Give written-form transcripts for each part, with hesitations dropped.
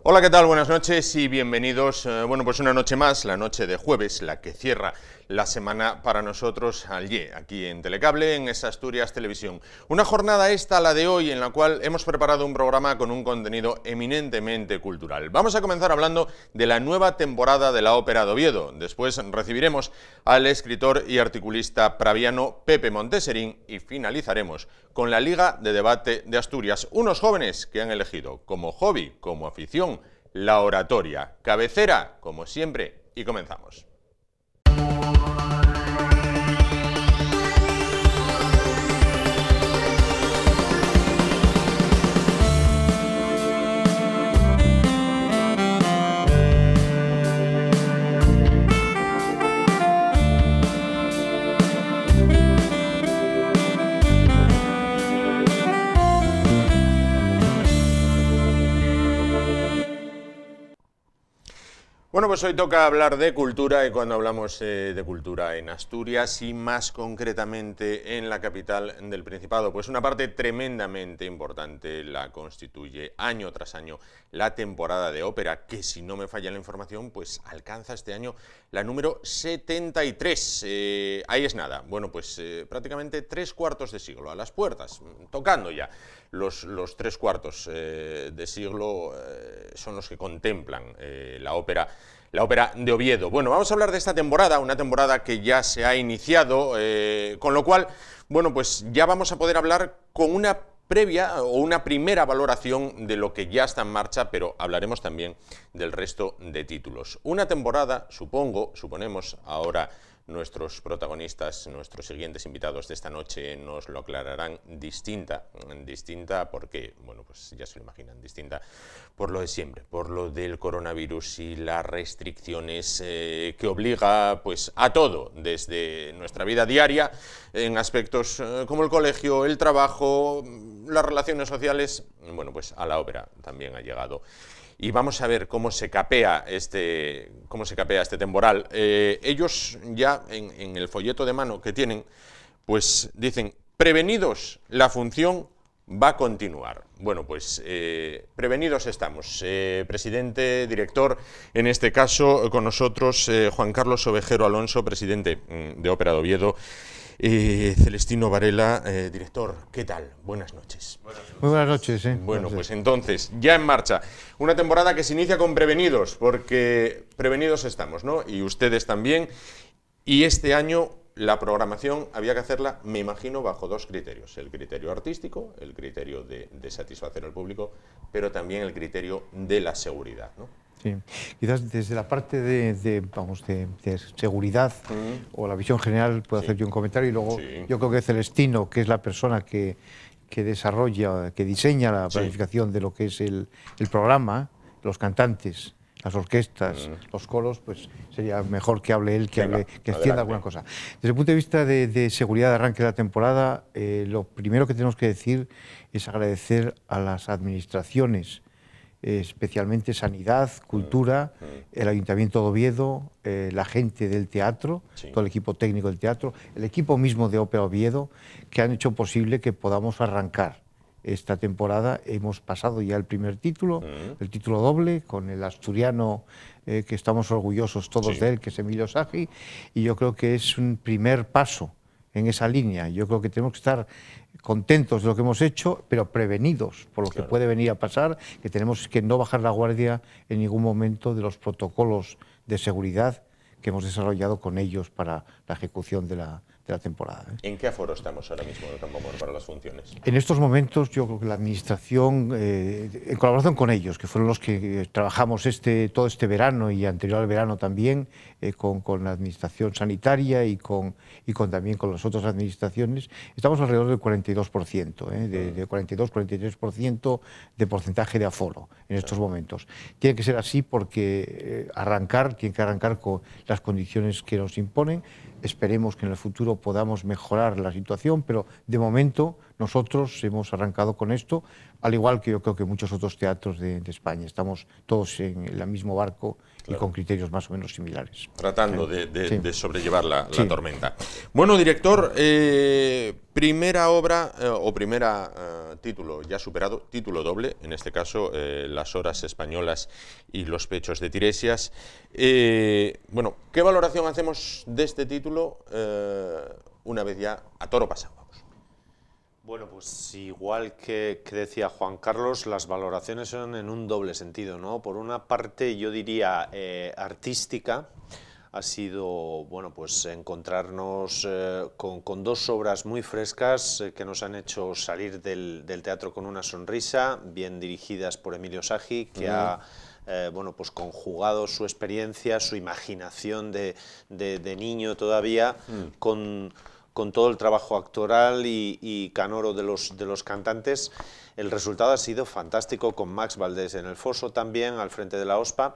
Hola, ¿qué tal? Buenas noches y bienvenidos. Bueno, pues una noche más, la noche de jueves, la que cierra la semana para nosotros aquí en Telecable, en Es Asturias Televisión. Una jornada esta, la de hoy, en la cual hemos preparado un programa con un contenido eminentemente cultural. Vamos a comenzar hablando de la nueva temporada de la Ópera de Oviedo. Después recibiremos al escritor y articulista praviano Pepe Monteserín y finalizaremos con la Liga de Debate de Asturias, unos jóvenes que han elegido como hobby, como afición, la oratoria. Cabecera, como siempre, y comenzamos. Bueno, pues hoy toca hablar de cultura y cuando hablamos de cultura en Asturias y más concretamente en la capital del Principado, pues una parte tremendamente importante la constituye año tras año la temporada de ópera, que si no me falla la información, pues alcanza este año la número 73. Ahí es nada, bueno, pues prácticamente 3/4 de siglo a las puertas, tocando ya. Los 3/4 de siglo son los que contemplan la ópera de Oviedo. Bueno, vamos a hablar de esta temporada, una temporada que ya se ha iniciado, con lo cual, bueno, pues ya vamos a poder hablar con una previa o una primera valoración de lo que ya está en marcha, pero hablaremos también del resto de títulos. Una temporada, suponemos, ahora nuestros protagonistas, nuestros siguientes invitados de esta noche nos lo aclararán, distinta porque, bueno, pues ya se lo imaginan, distinta por lo de siempre, por lo del coronavirus y las restricciones que obliga pues a todo, desde nuestra vida diaria, en aspectos como el colegio, el trabajo, las relaciones sociales, bueno, pues a la ópera también ha llegado. Y vamos a ver cómo se capea este temporal. Ellos ya en el folleto de mano que tienen, pues dicen, prevenidos, la función va a continuar. Bueno, pues prevenidos estamos. Presidente, director, en este caso con nosotros Juan Carlos Ovejero Alonso, presidente de Ópera de Oviedo. Celestino Varela, director, ¿qué tal? Buenas noches. Muy buenas noches. Bueno, pues entonces, ya en marcha, una temporada que se inicia con prevenidos, porque prevenidos estamos, ¿no? Y ustedes también, y este año la programación había que hacerla, me imagino, bajo dos criterios, el criterio artístico, el criterio de satisfacer al público, pero también el criterio de la seguridad, ¿no? Sí, quizás desde la parte de seguridad o la visión general puedo hacer yo un comentario y luego yo creo que Celestino, que es la persona que desarrolla, que diseña la planificación de lo que es el programa, los cantantes, las orquestas, los coros, pues sería mejor que hable él, que extienda alguna cosa. Desde el punto de vista de seguridad de arranque de la temporada, lo primero que tenemos que decir es agradecer a las administraciones, especialmente Sanidad, Cultura, el Ayuntamiento de Oviedo, la gente del teatro, todo el equipo técnico del teatro, el equipo mismo de Ópera Oviedo, que han hecho posible que podamos arrancar esta temporada. Hemos pasado ya el primer título, el título doble, con el asturiano que estamos orgullosos todos de él, que es Emilio Sagi, y yo creo que es un primer paso en esa línea. Yo creo que tenemos que estar contentos de lo que hemos hecho, pero prevenidos por lo que puede venir a pasar, que tenemos que no bajar la guardia en ningún momento de los protocolos de seguridad que hemos desarrollado con ellos para la ejecución de la temporada. ¿En qué aforo estamos ahora mismo en el Campo Amor para las funciones? En estos momentos yo creo que la administración, en colaboración con ellos, que fueron los que trabajamos todo este verano y anterior al verano también, con la administración sanitaria y también con las otras administraciones, estamos alrededor del 42%, de 42-43% de porcentaje de aforo en estos momentos. Tiene que ser así porque tiene que arrancar con las condiciones que nos imponen. Esperemos que en el futuro podamos mejorar la situación, pero de momento nosotros hemos arrancado con esto, al igual que yo creo que muchos otros teatros de España. Estamos todos en el mismo barco y con criterios más o menos similares. Tratando de sobrellevar la tormenta. Bueno, director, primera obra o primera título ya superado, título doble, en este caso Las horas españolas y los pechos de Tiresias. Bueno, ¿qué valoración hacemos de este título una vez ya a toro pasado? Bueno, pues igual que decía Juan Carlos, las valoraciones son en un doble sentido, ¿no? Por una parte, yo diría artística. Ha sido, bueno, pues encontrarnos con dos obras muy frescas que nos han hecho salir del teatro con una sonrisa, bien dirigidas por Emilio Sagi, que ha bueno, pues conjugado su experiencia, su imaginación de niño todavía con todo el trabajo actoral y canoro de los cantantes. El resultado ha sido fantástico, con Max Valdés en el foso también, al frente de la OSPA,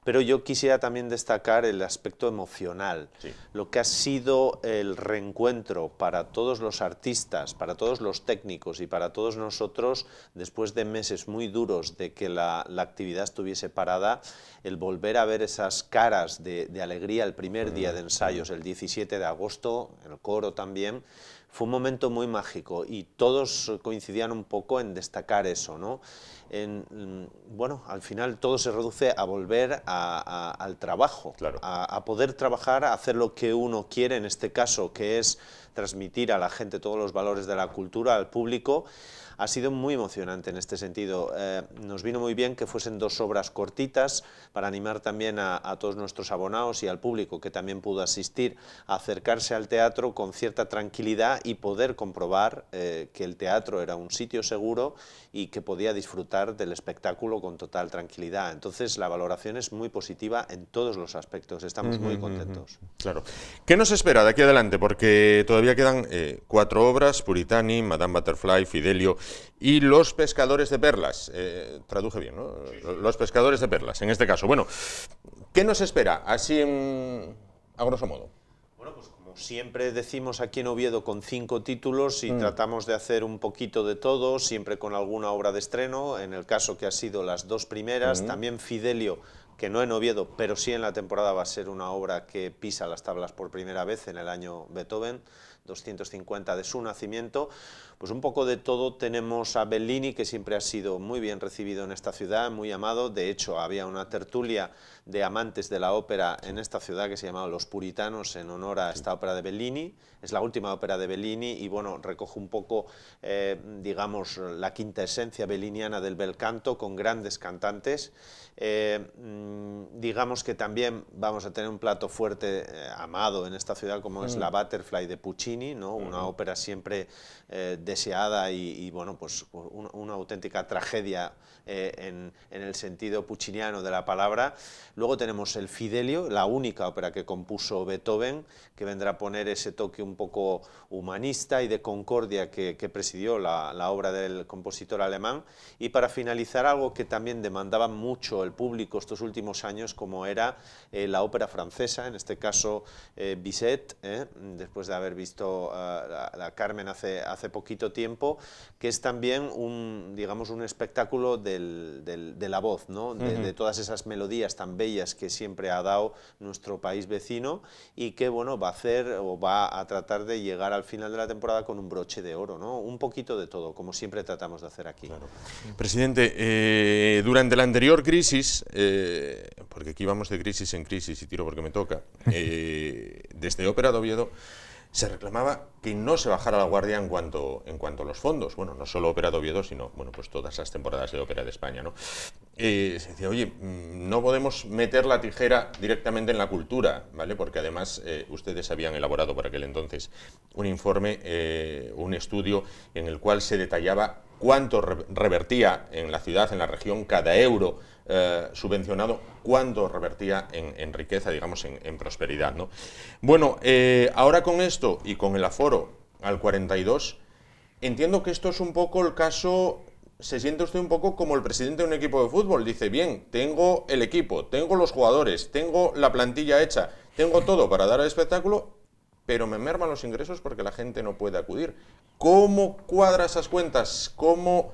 pero yo quisiera también destacar el aspecto emocional, lo que ha sido el reencuentro para todos los artistas, para todos los técnicos y para todos nosotros, después de meses muy duros de que la actividad estuviese parada, el volver a ver esas caras de alegría el primer día de ensayos, el 17 de agosto, el coro también. Fue un momento muy mágico y todos coincidían un poco en destacar eso, ¿no? Bueno, al final todo se reduce a volver al trabajo, a poder trabajar, a hacer lo que uno quiere, en este caso, que es transmitir a la gente todos los valores de la cultura, al público. Ha sido muy emocionante en este sentido. Nos vino muy bien que fuesen dos obras cortitas para animar también a todos nuestros abonados y al público que también pudo asistir a acercarse al teatro con cierta tranquilidad y poder comprobar que el teatro era un sitio seguro y que podía disfrutar del espectáculo con total tranquilidad. Entonces la valoración es muy positiva en todos los aspectos, estamos muy contentos. Claro. ¿Qué nos espera de aquí adelante? Porque todavía quedan 4 obras, Puritani, Madame Butterfly, Fidelio y Los pescadores de perlas. Traduje bien, ¿no? Los pescadores de perlas, en este caso. Bueno, ¿qué nos espera? Así a grosso modo. Bueno, pues como siempre decimos aquí en Oviedo, con 5 títulos y tratamos de hacer un poquito de todo, siempre con alguna obra de estreno, en el caso que ha sido las 2 primeras, también Fidelio, que no en Oviedo, pero sí en la temporada va a ser una obra que pisa las tablas por primera vez en el año Beethoven, 250 de su nacimiento. Pues un poco de todo. Tenemos a Bellini, que siempre ha sido muy bien recibido en esta ciudad, muy amado. De hecho, había una tertulia de amantes de la ópera en esta ciudad que se llamaba Los Puritanos, en honor a esta ópera de Bellini. Es la última ópera de Bellini y, bueno, recoge un poco, digamos, la quinta esencia belliniana del bel canto, con grandes cantantes. Digamos que también vamos a tener un plato fuerte amado en esta ciudad, como es la Butterfly de Puccini, ¿no? Una ópera siempre deseada y bueno, pues una auténtica tragedia en el sentido pucciniano de la palabra. Luego tenemos el Fidelio, la única ópera que compuso Beethoven, que vendrá a poner ese toque un poco humanista y de concordia que presidió la obra del compositor alemán. Y para finalizar, algo que también demandaba mucho el público estos últimos años, como era la ópera francesa, en este caso Bizet, después de haber visto la Carmen hace poquito tiempo, que es también digamos, un espectáculo de la voz, ¿no? De todas esas melodías tan bellas que siempre ha dado nuestro país vecino y que, bueno, va a hacer o va a tratar de llegar al final de la temporada con un broche de oro, ¿no? Un poquito de todo, como siempre tratamos de hacer aquí. Claro. Presidente, durante la anterior crisis, porque aquí vamos de crisis en crisis y tiro porque me toca, desde Ópera de Oviedo se reclamaba que no se bajara la guardia en cuanto a los fondos. Bueno, no solo Ópera de Oviedo, sino, bueno, pues todas las temporadas de ópera de España, ¿no? Se decía, oye, no podemos meter la tijera directamente en la cultura, ¿vale? Porque además ustedes habían elaborado por aquel entonces un informe, un estudio en el cual se detallaba cuánto revertía en la ciudad, en la región, cada euro subvencionado, cuánto revertía en riqueza, digamos, en prosperidad, ¿no? Bueno, ahora con esto y con el aforo al 42, entiendo que esto es un poco el caso. Se siente usted un poco como el presidente de un equipo de fútbol. Dice, bien, tengo el equipo, tengo los jugadores, tengo la plantilla hecha, tengo todo para dar el espectáculo, pero me merman los ingresos porque la gente no puede acudir. ¿Cómo cuadra esas cuentas? ¿Cómo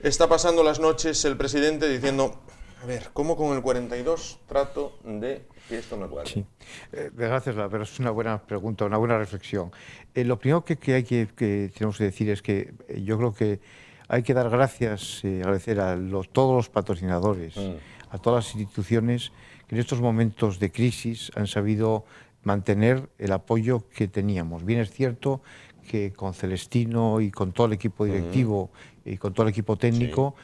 Está pasando las noches el presidente diciendo, a ver, ¿cómo con el 42 trato de que esto me cuadre? Sí, gracias, pero es una buena pregunta, una buena reflexión. Lo primero que tenemos que decir es que yo creo que hay que dar gracias, agradecer a todos los patrocinadores, a todas las instituciones que en estos momentos de crisis han sabido mantener el apoyo que teníamos. Bien es cierto que con Celestino y con todo el equipo directivo y con todo el equipo técnico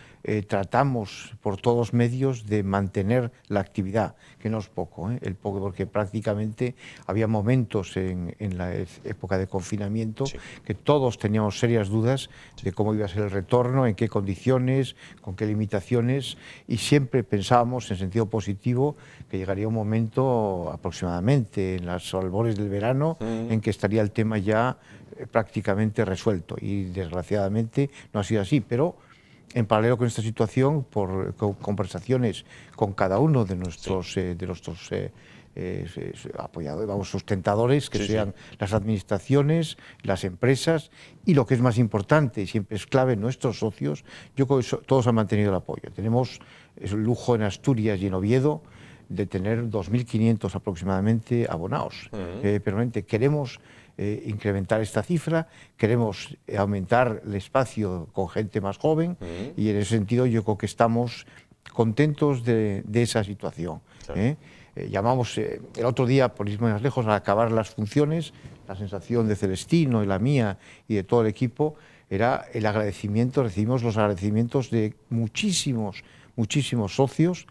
tratamos por todos medios de mantener la actividad, que no es poco, porque prácticamente había momentos en la época de confinamiento que todos teníamos serias dudas de cómo iba a ser el retorno, en qué condiciones, con qué limitaciones, y siempre pensábamos en sentido positivo que llegaría un momento aproximadamente en las albores del verano en que estaría el tema ya prácticamente resuelto, y desgraciadamente no ha sido así, pero en paralelo con esta situación, por conversaciones con cada uno de nuestros apoyadores, sustentadores, que sean las administraciones, las empresas, y lo que es más importante, y siempre es clave, nuestros socios, yo creo que todos han mantenido el apoyo. Tenemos el lujo en Asturias y en Oviedo de tener 2.500 aproximadamente abonados permanente. Queremos incrementar esta cifra, queremos aumentar el espacio con gente más joven y en ese sentido yo creo que estamos contentos de esa situación. Llamamos el otro día, por ir más lejos, a acabar las funciones, la sensación de Celestino y la mía y de todo el equipo era el agradecimiento, recibimos los agradecimientos de muchísimos socios,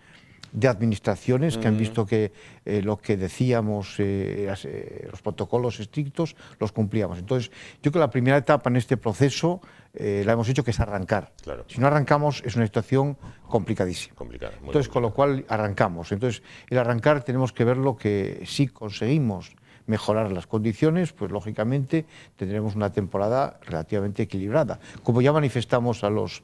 de administraciones que han visto que lo que decíamos, los protocolos estrictos, los cumplíamos. Entonces, yo creo que la primera etapa en este proceso la hemos hecho, que es arrancar. Claro. Si no arrancamos, es una situación complicadísima. Entonces, con lo cual arrancamos. Entonces, el arrancar tenemos que verlo, que si conseguimos mejorar las condiciones, pues lógicamente tendremos una temporada relativamente equilibrada, como ya manifestamos a los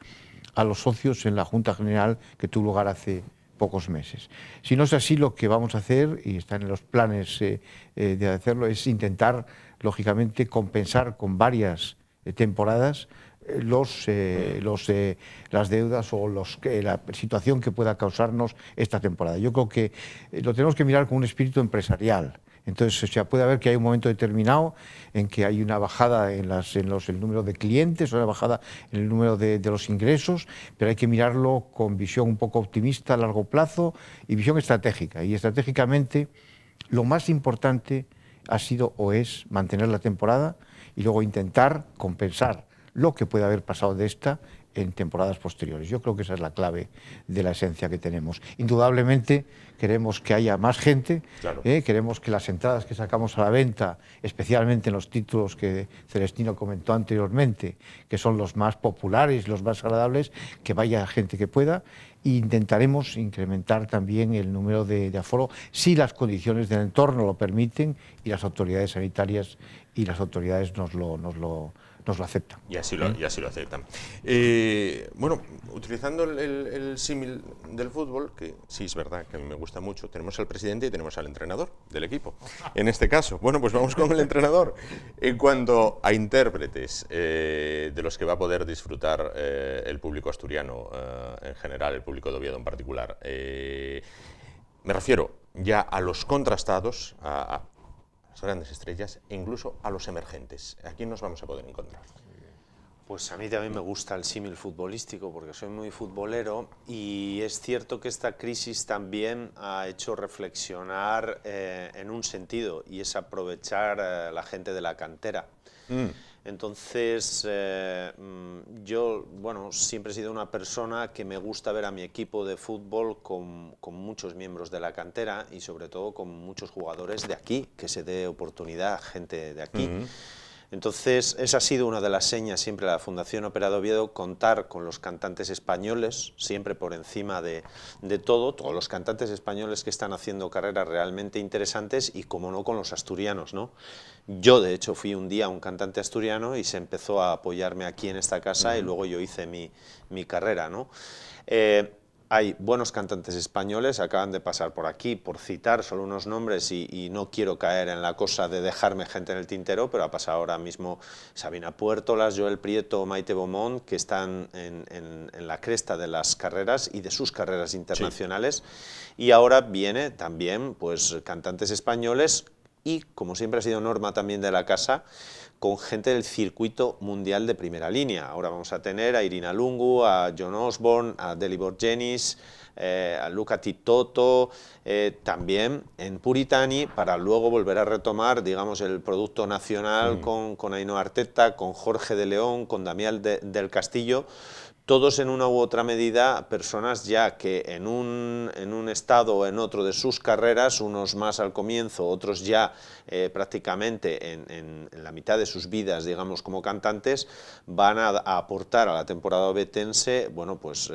socios en la Junta General que tuvo lugar hace pocos meses. Si no es así, lo que vamos a hacer, y está en los planes de hacerlo, es intentar, lógicamente, compensar con varias temporadas las deudas o la situación que pueda causarnos esta temporada. Yo creo que lo tenemos que mirar con un espíritu empresarial. Entonces, puede haber que hay un momento determinado en que hay una bajada en el número de clientes, o una bajada en el número de los ingresos, pero hay que mirarlo con visión un poco optimista a largo plazo y visión estratégica. Y estratégicamente, lo más importante ha sido o es mantener la temporada y luego intentar compensar lo que puede haber pasado de esta en temporadas posteriores. Yo creo que esa es la clave de la esencia que tenemos. Indudablemente queremos que haya más gente, queremos que las entradas que sacamos a la venta, especialmente en los títulos que Celestino comentó anteriormente, que son los más populares, los más agradables, que vaya gente que pueda, e intentaremos incrementar también el número de aforo si las condiciones del entorno lo permiten y las autoridades sanitarias y las autoridades nos lo aceptan. Y así lo aceptan. Bueno, utilizando el símil del fútbol, que sí es verdad que a mí me gusta mucho, tenemos al presidente y tenemos al entrenador del equipo. En este caso, bueno, pues vamos con el entrenador. En cuanto a intérpretes de los que va a poder disfrutar el público asturiano en general, el público de Oviedo en particular, me refiero ya a los contrastados, a las grandes estrellas e incluso a los emergentes. ¿A quién nos vamos a poder encontrar? Pues a mí también me gusta el símil futbolístico porque soy muy futbolero y es cierto que esta crisis también ha hecho reflexionar en un sentido y es aprovechar la gente de la cantera. Entonces, yo, bueno, siempre he sido una persona que me gusta ver a mi equipo de fútbol con muchos miembros de la cantera y sobre todo con muchos jugadores de aquí, que se dé oportunidad a gente de aquí. Entonces, esa ha sido una de las señas siempre de la Fundación Ópera de Oviedo, contar con los cantantes españoles, siempre por encima de todo, todos los cantantes españoles que están haciendo carreras realmente interesantes y, como no, con los asturianos, ¿no? Yo, de hecho, fui un día un cantante asturiano y se empezó a apoyarme aquí en esta casa y luego yo hice mi carrera, ¿no? hay buenos cantantes españoles, acaban de pasar por aquí, por citar solo unos nombres, y no quiero caer en la cosa de dejarme gente en el tintero, pero ha pasado ahora mismo Sabina Puertolas, Joel Prieto, Maite Beaumont, que están en la cresta de las carreras y de sus carreras internacionales, sí. Y ahora viene también pues cantantes españoles y, como siempre ha sido norma también de la casa, con gente del circuito mundial de primera línea. Ahora vamos a tener a Irina Lungu, a John Osborne, a Dalibor Jenis, a Luca Titotto, también en Puritani, para luego volver a retomar, digamos, el producto nacional con Ainhoa Arteta, con Jorge de León, con Damián del Castillo. Todos en una u otra medida personas ya que en un estado o en otro de sus carreras, unos más al comienzo, otros ya prácticamente en la mitad de sus vidas, digamos, como cantantes, van a aportar a la temporada ovetense, bueno, pues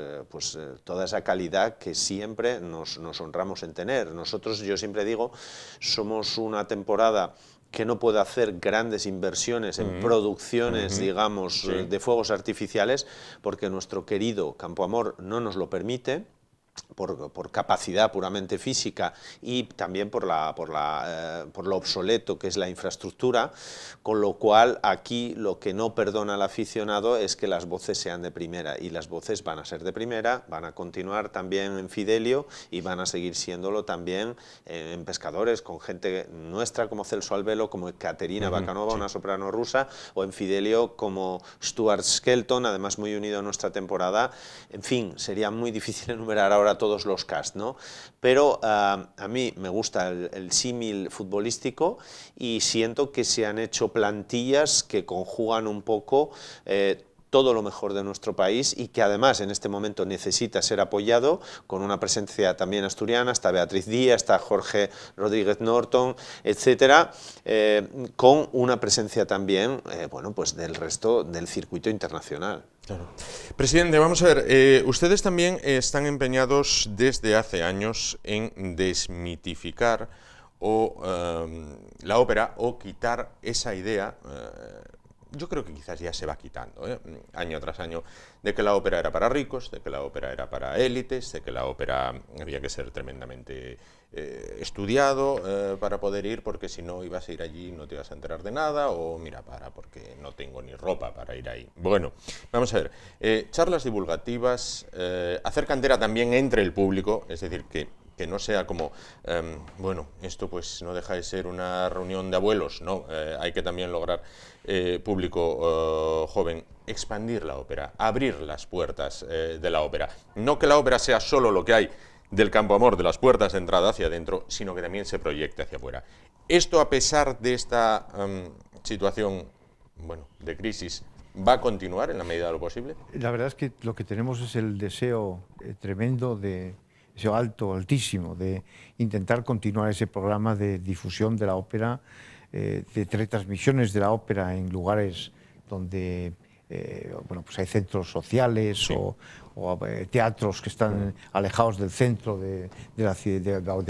toda esa calidad que siempre nos honramos en tener. Nosotros, yo siempre digo, somos una temporada que no puede hacer grandes inversiones en producciones, digamos, de fuegos artificiales, porque nuestro querido Campoamor no nos lo permite, por capacidad puramente física y también por lo obsoleto que es la infraestructura, con lo cual aquí lo que no perdona al aficionado es que las voces sean de primera, y las voces van a ser de primera, van a continuar también en Fidelio y van a seguir siéndolo también en Pescadores, con gente nuestra como Celso Albelo, como Caterina Bacanova, una soprano rusa, o en Fidelio como Stuart Skelton, además muy unido a nuestra temporada. En fin, sería muy difícil enumerar ahora todos los cast, ¿no? Pero a mí me gusta el símil futbolístico y siento que se han hecho plantillas que conjugan un poco todo lo mejor de nuestro país y que además en este momento necesita ser apoyado con una presencia también asturiana. Está Beatriz Díaz, está Jorge Rodríguez Norton, etcétera, con una presencia también bueno, pues del resto del circuito internacional. Claro. Presidente, vamos a ver, ustedes también están empeñados desde hace años en desmitificar la ópera o quitar esa idea, yo creo que quizás ya se va quitando, año tras año, de que la ópera era para ricos, de que la ópera era para élites, de que la ópera había que ser tremendamente estudiado para poder ir, porque si no ibas a ir allí no te ibas a enterar de nada, o mira, porque no tengo ni ropa para ir ahí. Bueno, vamos a ver, charlas divulgativas, hacer cantera también entre el público, es decir, que no sea como, bueno, esto pues no deja de ser una reunión de abuelos, no, hay que también lograr público joven, expandir la ópera, abrir las puertas de la ópera. No que la ópera sea solo lo que hay del Campoamor, de las puertas de entrada hacia adentro, sino que también se proyecte hacia afuera. Esto, a pesar de esta situación, bueno, de crisis, ¿va a continuar en la medida de lo posible? La verdad es que lo que tenemos es el deseo tremendo deseo altísimo, de intentar continuar ese programa de difusión de la ópera, de retransmisiones de la ópera en lugares donde bueno, pues hay centros sociales, sí, o teatros que están alejados del centro de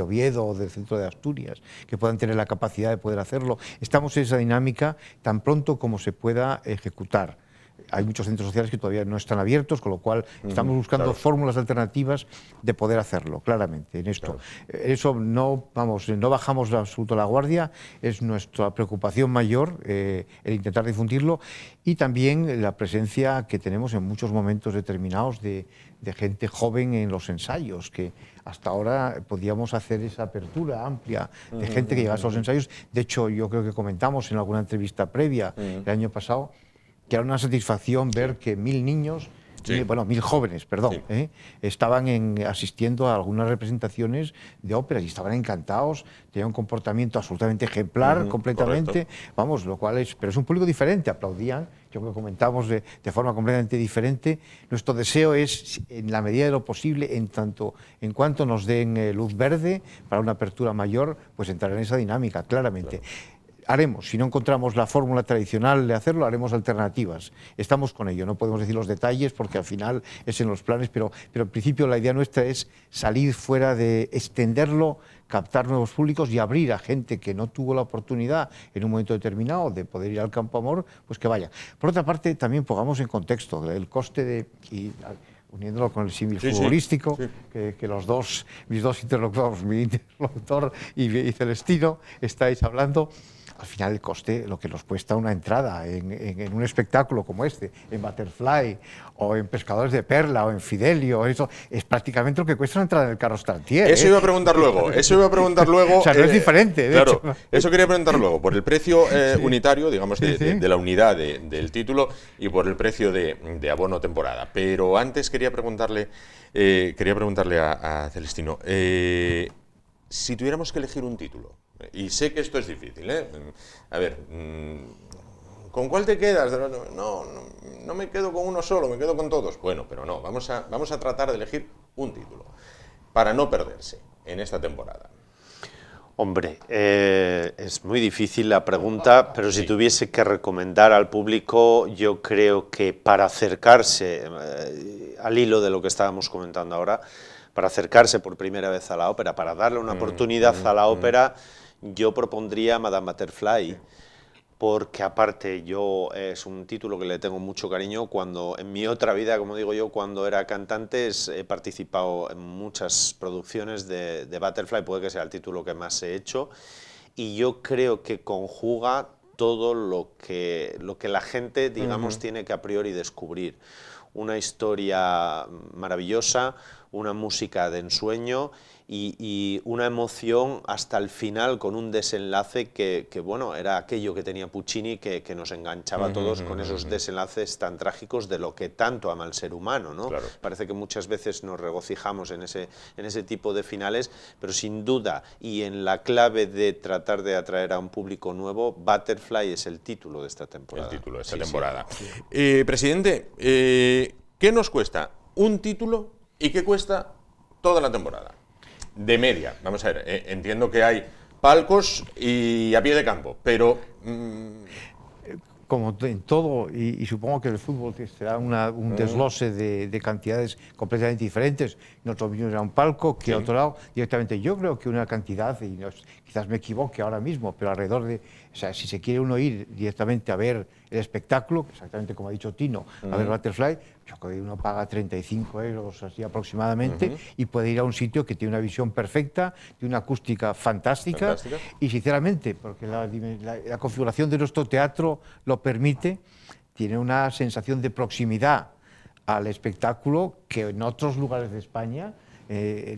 Oviedo o del centro de Asturias, que puedan tener la capacidad de poder hacerlo. Estamos en esa dinámica tan pronto como se pueda ejecutar. Hay muchos centros sociales que todavía no están abiertos, con lo cual estamos buscando fórmulas alternativas de poder hacerlo, claramente, en esto. Eso no bajamos en absoluto la guardia, es nuestra preocupación mayor el intentar difundirlo, y también la presencia que tenemos en muchos momentos determinados de gente joven en los ensayos, que hasta ahora podíamos hacer esa apertura amplia de gente que llegase a los ensayos. De hecho, yo creo que comentamos en alguna entrevista previa el año pasado que era una satisfacción ver que 1000 niños, bueno, 1000 jóvenes, perdón, estaban asistiendo a algunas representaciones de óperas y estaban encantados, tenían un comportamiento absolutamente ejemplar, completamente, correcto. Vamos, lo cual pero es un público diferente, aplaudían, yo creo que comentamos de forma completamente diferente. Nuestro deseo es, en la medida de lo posible, en cuanto nos den luz verde para una apertura mayor, pues entrar en esa dinámica, claramente. Claro. Haremos, si no encontramos la fórmula tradicional de hacerlo, haremos alternativas. Estamos con ello, no podemos decir los detalles porque al final es en los planes, pero en principio la idea nuestra es salir fuera, de extenderlo, captar nuevos públicos y abrir a gente que no tuvo la oportunidad en un momento determinado de poder ir al Campoamor, pues que vaya. Por otra parte, también pongamos en contexto el coste de... uniéndolo con el símil futbolístico, que los dos, mis dos interlocutores, mi interlocutor y Celestino, estáis hablando. Al final el coste, lo que nos cuesta una entrada en un espectáculo como este, en Butterfly, o en Pescadores de Perla, o en Fidelio, eso es prácticamente lo que cuesta una entrada en el Carlos Tartier. Eso iba a preguntar luego, eso iba a preguntar luego. O sea, no es diferente, de hecho. Eso quería preguntar luego, por el precio unitario, digamos, de la unidad del título y por el precio de abono temporada. Pero antes quería preguntarle a Celestino, si tuviéramos que elegir un título, y sé que esto es difícil, a ver, ¿con cuál te quedas? No me quedo con uno solo, me quedo con todos. Bueno, pero no, vamos a tratar de elegir un título para no perderse en esta temporada. Hombre, es muy difícil la pregunta, pero si tuviese que recomendar al público, yo creo que para acercarse al hilo de lo que estábamos comentando ahora, para acercarse por primera vez a la ópera, para darle una oportunidad a la ópera, yo propondría Madame Butterfly, porque aparte es un título que le tengo mucho cariño. Cuando en mi otra vida, como digo yo, cuando era cantante, he participado en muchas producciones de Butterfly, puede que sea el título que más he hecho, y yo creo que conjuga todo lo que la gente, digamos, tiene que a priori descubrir. Una historia maravillosa, una música de ensueño y una emoción hasta el final, con un desenlace que bueno, era aquello que tenía Puccini, que nos enganchaba a todos con esos desenlaces tan trágicos de lo que tanto ama el ser humano, ¿no? Claro. Parece que muchas veces nos regocijamos en ese tipo de finales, pero sin duda, y en la clave de tratar de atraer a un público nuevo, Butterfly es el título de esta temporada. El título de esta temporada. Sí. Presidente, ¿qué nos cuesta un título y qué cuesta toda la temporada? De media, vamos a ver, entiendo que hay palcos y a pie de campo, pero... Como en todo, y supongo que el fútbol será un desglose de cantidades completamente diferentes. En otro vídeo era un palco, que otro lado directamente. Yo creo que una cantidad, y quizás me equivoque ahora mismo, pero alrededor de... O sea, si se quiere uno ir directamente a ver el espectáculo, exactamente como ha dicho Tino, a ver Butterfly, yo creo que uno paga 35 euros así aproximadamente y puede ir a un sitio que tiene una visión perfecta, tiene una acústica fantástica. Y sinceramente, porque la configuración de nuestro teatro lo permite, tiene una sensación de proximidad al espectáculo que en otros lugares de España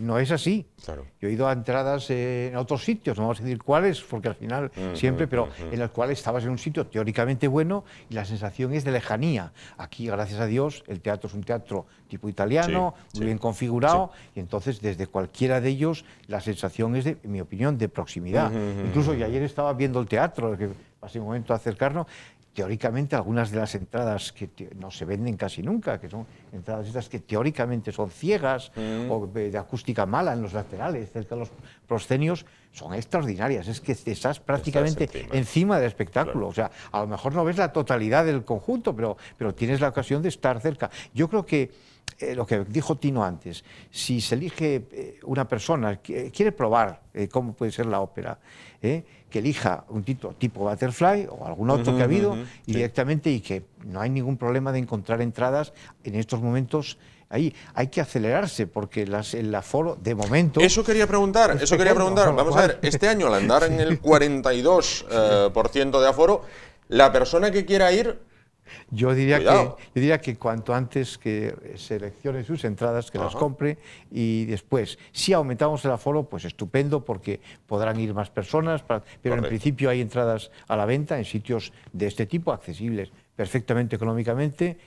no es así. Claro. Yo he ido a entradas en otros sitios, no vamos a decir cuáles, porque al final siempre, pero en los cuales estabas en un sitio teóricamente bueno y la sensación es de lejanía. Aquí, gracias a Dios, el teatro es un teatro tipo italiano, muy bien configurado, y entonces desde cualquiera de ellos la sensación es, en mi opinión, de proximidad. Incluso yo ayer estaba viendo el teatro, que pasé un momento a acercarnos. Teóricamente, algunas de las entradas que no se venden casi nunca, que son entradas estas que teóricamente son ciegas o de acústica mala en los laterales, cerca de los proscenios, son extraordinarias. Es que estás prácticamente encima del espectáculo. Claro. O sea, a lo mejor no ves la totalidad del conjunto, pero tienes la ocasión de estar cerca. Yo creo que lo que dijo Tino antes, si se elige una persona que quiere probar cómo puede ser la ópera, que elija un título tipo Butterfly o algún otro que ha habido y directamente, y que no hay ningún problema de encontrar entradas en estos momentos. Ahí hay que acelerarse porque el aforo, de momento... Eso quería preguntar, Vamos a ver, este año al andar en el 42% de aforo, la persona que quiera ir... Yo diría que cuanto antes que seleccione sus entradas, que las compre, y después, si aumentamos el aforo, pues estupendo, porque podrán ir más personas, pero en principio hay entradas a la venta en sitios de este tipo, accesibles perfectamente económicamente.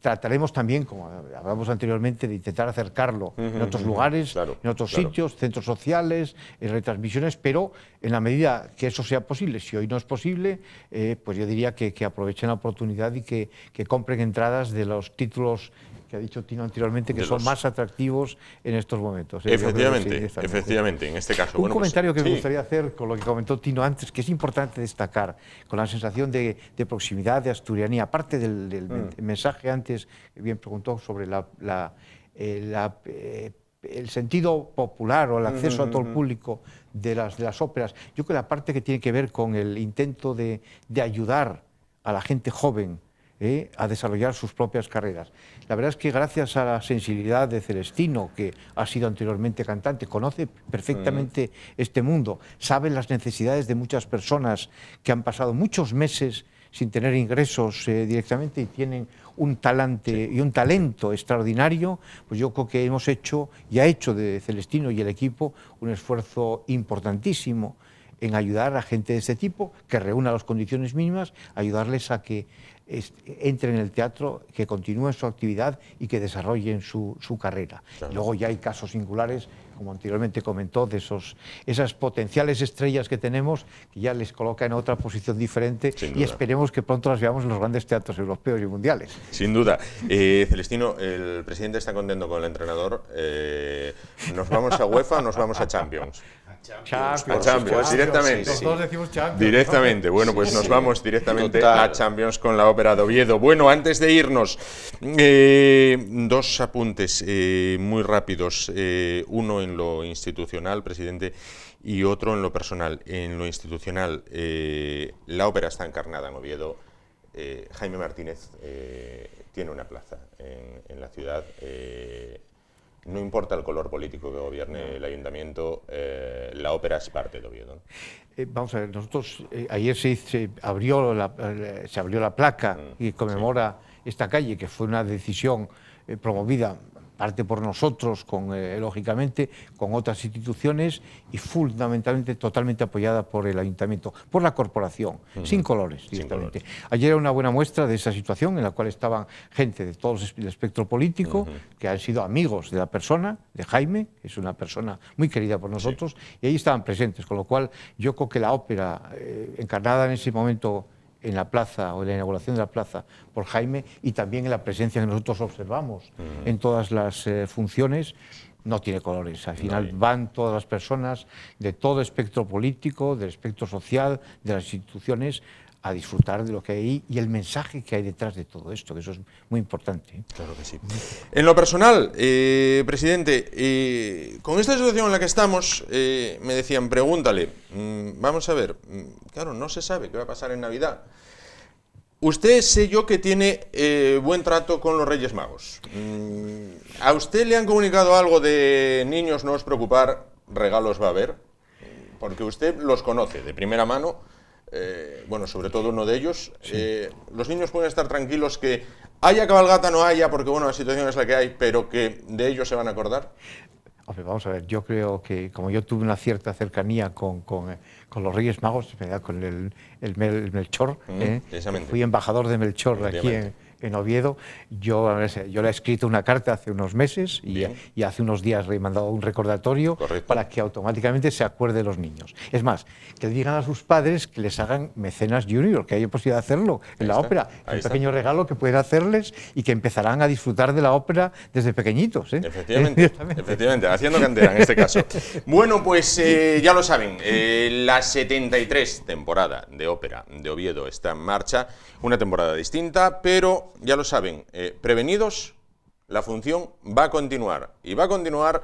Trataremos también, como hablamos anteriormente, de intentar acercarlo en otros lugares, en otros sitios, centros sociales, en retransmisiones, pero en la medida que eso sea posible. Si hoy no es posible, pues yo diría que aprovechen la oportunidad y que compren entradas de los títulos que ha dicho Tino anteriormente, que son más atractivos en estos momentos. Efectivamente, en este caso. Un comentario que me gustaría hacer con lo que comentó Tino antes, que es importante destacar, con la sensación de proximidad, de asturianía, aparte del mensaje antes, bien preguntó sobre el sentido popular o el acceso a todo el público de las óperas. Yo creo que la parte que tiene que ver con el intento de ayudar a la gente joven a desarrollar sus propias carreras. La verdad es que gracias a la sensibilidad de Celestino, que ha sido anteriormente cantante, conoce perfectamente este mundo, sabe las necesidades de muchas personas que han pasado muchos meses sin tener ingresos directamente y tienen un talante y un talento extraordinario. Pues yo creo que hemos hecho y ha hecho de Celestino y el equipo un esfuerzo importantísimo en ayudar a gente de este tipo, que reúna las condiciones mínimas, ayudarles a que entren en el teatro, que continúen su actividad y que desarrollen su carrera. Claro. Y luego ya hay casos singulares, como anteriormente comentó, de esas potenciales estrellas que tenemos, que ya les coloca en otra posición diferente, y esperemos que pronto las veamos en los grandes teatros europeos y mundiales. Sin duda. Celestino, el presidente está contento con el entrenador. ¿Nos vamos a UEFA o nos vamos a Champions? Champions, directamente. Sí. Todos decimos Champions. Directamente. Bueno, pues nos vamos directamente a Champions con la ópera de Oviedo. Bueno, antes de irnos, dos apuntes muy rápidos. Uno en lo institucional, presidente, y otro en lo personal. En lo institucional, la ópera está encarnada en Oviedo. Jaime Martínez tiene una plaza en la ciudad. No importa el color político que gobierne el ayuntamiento, la ópera es parte de Oviedo, ¿no? Vamos a ver, nosotros ayer se abrió la placa y conmemora esta calle, que fue una decisión promovida parte por nosotros, lógicamente, con otras instituciones y fundamentalmente totalmente apoyada por el ayuntamiento, por la corporación, sin colores directamente. Ayer era una buena muestra de esa situación en la cual estaban gente de todo el espectro político, que han sido amigos de la persona, de Jaime, que es una persona muy querida por nosotros, y ahí estaban presentes, con lo cual yo creo que la ópera, encarnada en ese momento en la plaza o en la inauguración de la plaza por Jaime, y también en la presencia que nosotros observamos en todas las funciones, no tiene colores. Al final van todas las personas de todo espectro político, del espectro social, de las instituciones, a disfrutar de lo que hay ahí y el mensaje que hay detrás de todo esto, que eso es muy importante. Claro que sí. En lo personal, presidente, con esta situación en la que estamos, me decían, pregúntale, vamos a ver, claro, no se sabe qué va a pasar en Navidad. Usted sé yo que tiene buen trato con los Reyes Magos. ¿A usted le han comunicado algo de niños, no os preocupar, regalos va a haber? Porque usted los conoce de primera mano. Bueno, sobre todo uno de ellos. Los niños pueden estar tranquilos que haya cabalgata, no haya, porque bueno, la situación es la que hay, pero que de ellos se van a acordar. Vamos a ver, yo creo que como yo tuve una cierta cercanía con los Reyes Magos, con el Melchor, fui embajador de Melchor aquí en Oviedo, yo le he escrito una carta hace unos meses y hace unos días le he mandado un recordatorio para que automáticamente se acuerde de los niños. Es más, que digan a sus padres que les hagan mecenas junior, que hay posibilidad de hacerlo en la ópera. Un pequeño regalo que pueden hacerles y que empezarán a disfrutar de la ópera desde pequeñitos. Efectivamente, haciendo cantera en este caso. Bueno, pues ya lo saben, la 73 temporada de ópera de Oviedo está en marcha, una temporada distinta, pero ya lo saben, prevenidos, la función va a continuar, y va a continuar,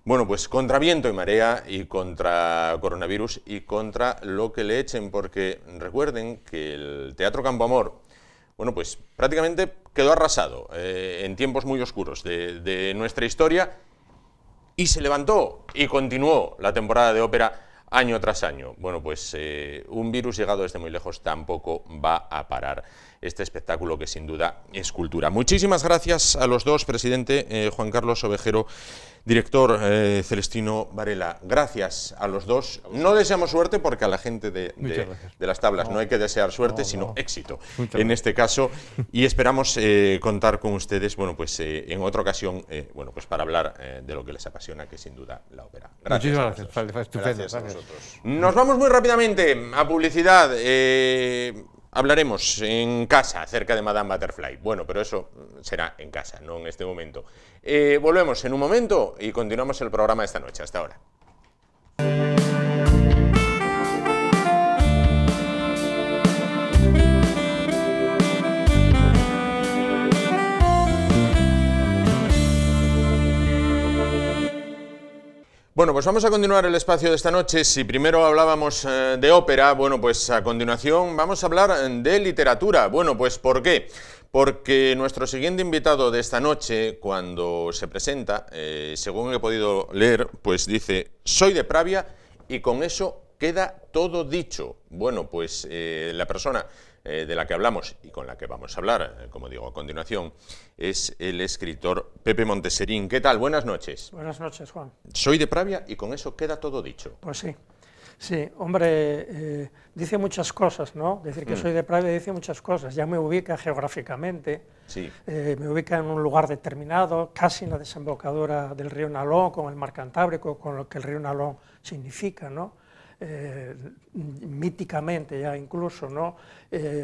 bueno, pues contra viento y marea, y contra coronavirus, y contra lo que le echen, porque recuerden que el Teatro Campo Amor, bueno, pues prácticamente quedó arrasado en tiempos muy oscuros de nuestra historia, y se levantó y continuó la temporada de ópera año tras año. Bueno, pues un virus llegado desde muy lejos tampoco va a parar este espectáculo que sin duda es cultura. Muchísimas gracias a los dos, presidente Juan Carlos Ovejero, director Celestino Varela. Gracias a los dos. No deseamos suerte porque a la gente de las tablas no hay que desear suerte, sino éxito en este caso. Y esperamos contar con ustedes, bueno, pues en otra ocasión, bueno, pues para hablar de lo que les apasiona, que sin duda la ópera. Muchísimas gracias. Gracias a vosotros. Nos vamos muy rápidamente a publicidad. Hablaremos en casa acerca de Madame Butterfly. Bueno, pero eso será en casa, no en este momento. Volvemos en un momento y continuamos el programa esta noche. Hasta ahora. Bueno, pues vamos a continuar el espacio de esta noche. Si primero hablábamos de ópera, bueno, pues a continuación vamos a hablar de literatura. Bueno, pues ¿por qué? porque nuestro siguiente invitado de esta noche, cuando se presenta, según he podido leer, pues dice: soy de Pravia y con eso queda todo dicho. Bueno, pues la persona de la que hablamos y con la que vamos a hablar, como digo a continuación, es el escritor Pepe Monteserín. ¿Qué tal? Buenas noches. Buenas noches, Juan. Soy de Pravia y con eso queda todo dicho. Pues sí. Sí, hombre, dice muchas cosas, ¿no? Decir que soy de Pravia dice muchas cosas. Ya me ubica geográficamente, sí. Me ubica en un lugar determinado, casi en la desembocadura del río Nalón, con el mar Cantábrico, con lo que el río Nalón significa, ¿no? Míticamente ya incluso, ¿no?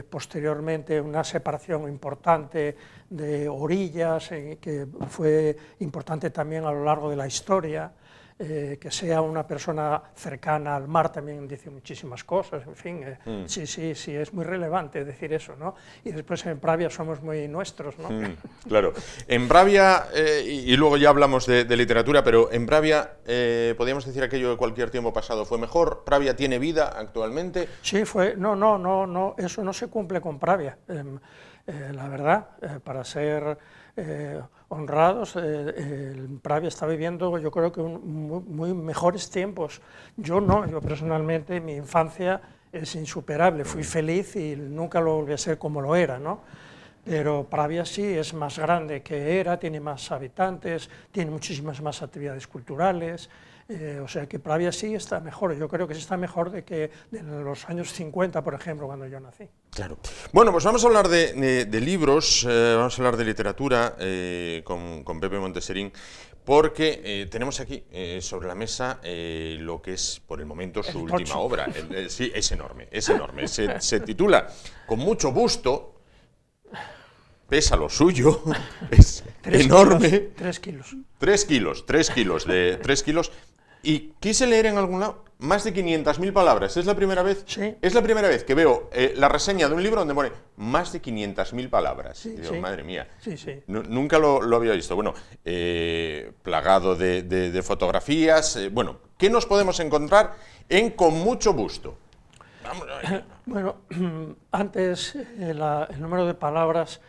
Posteriormente una separación importante de orillas, que fue importante también a lo largo de la historia. Que sea una persona cercana al mar también dice muchísimas cosas, en fin, sí, es muy relevante decir eso, ¿no? Y después en Pravia somos muy nuestros, ¿no? Claro, en Pravia, y luego ya hablamos de literatura, pero en Pravia, ¿podríamos decir aquello de cualquier tiempo pasado fue mejor? ¿Pravia tiene vida actualmente? Sí, no, eso no se cumple con Pravia, la verdad, para ser honrados, Pravia está viviendo, yo creo que muy mejores tiempos. Yo personalmente, mi infancia es insuperable, fui feliz y nunca lo volví a ser como lo era, ¿no? Pero Pravia sí es más grande que era, tiene más habitantes, tiene muchísimas más actividades culturales, o sea que Pravia sí está mejor, yo creo que sí está mejor de los años 50, por ejemplo, cuando yo nací. Claro. Bueno, pues vamos a hablar de libros, vamos a hablar de literatura con Pepe Monteserín, porque tenemos aquí sobre la mesa lo que es, por el momento, su última obra. Sí, es enorme, es enorme. Se titula Con mucho gusto. Pesa lo suyo, es enorme. 3 kilos. 3 kilos. Y quise leer en algún lado más de 500.000 palabras. ¿Es la primera vez? Sí. Es la primera vez que veo la reseña de un libro donde pone más de 500.000 palabras. Sí, y digo, sí. madre mía. Sí, sí. Nunca lo había visto. Bueno, plagado de fotografías. Bueno, ¿qué nos podemos encontrar en Con mucho gusto? Vamos a ver. Bueno, antes el número de palabras,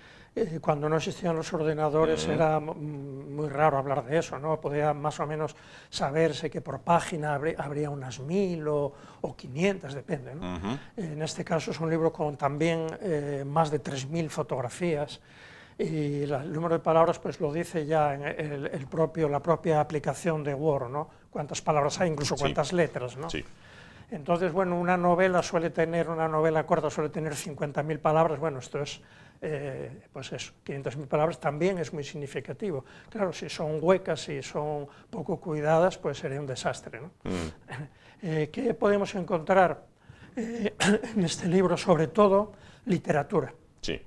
cuando no existían los ordenadores era muy raro hablar de eso, ¿no? Podía más o menos saberse que por página habría unas 1000 o 500, depende, ¿no? En este caso es un libro con también más de 3000 fotografías, y el número de palabras pues lo dice ya en la propia aplicación de Word, ¿no? Cuántas palabras hay, incluso cuántas letras, ¿no? Sí. Entonces, bueno, una novela corta suele tener 50.000 palabras, bueno, esto es, pues eso, 500.000 palabras también es muy significativo. Claro, si son huecas, si son poco cuidadas, pues sería un desastre, ¿no? ¿Qué podemos encontrar en este libro? Sobre todo, literatura. Sí.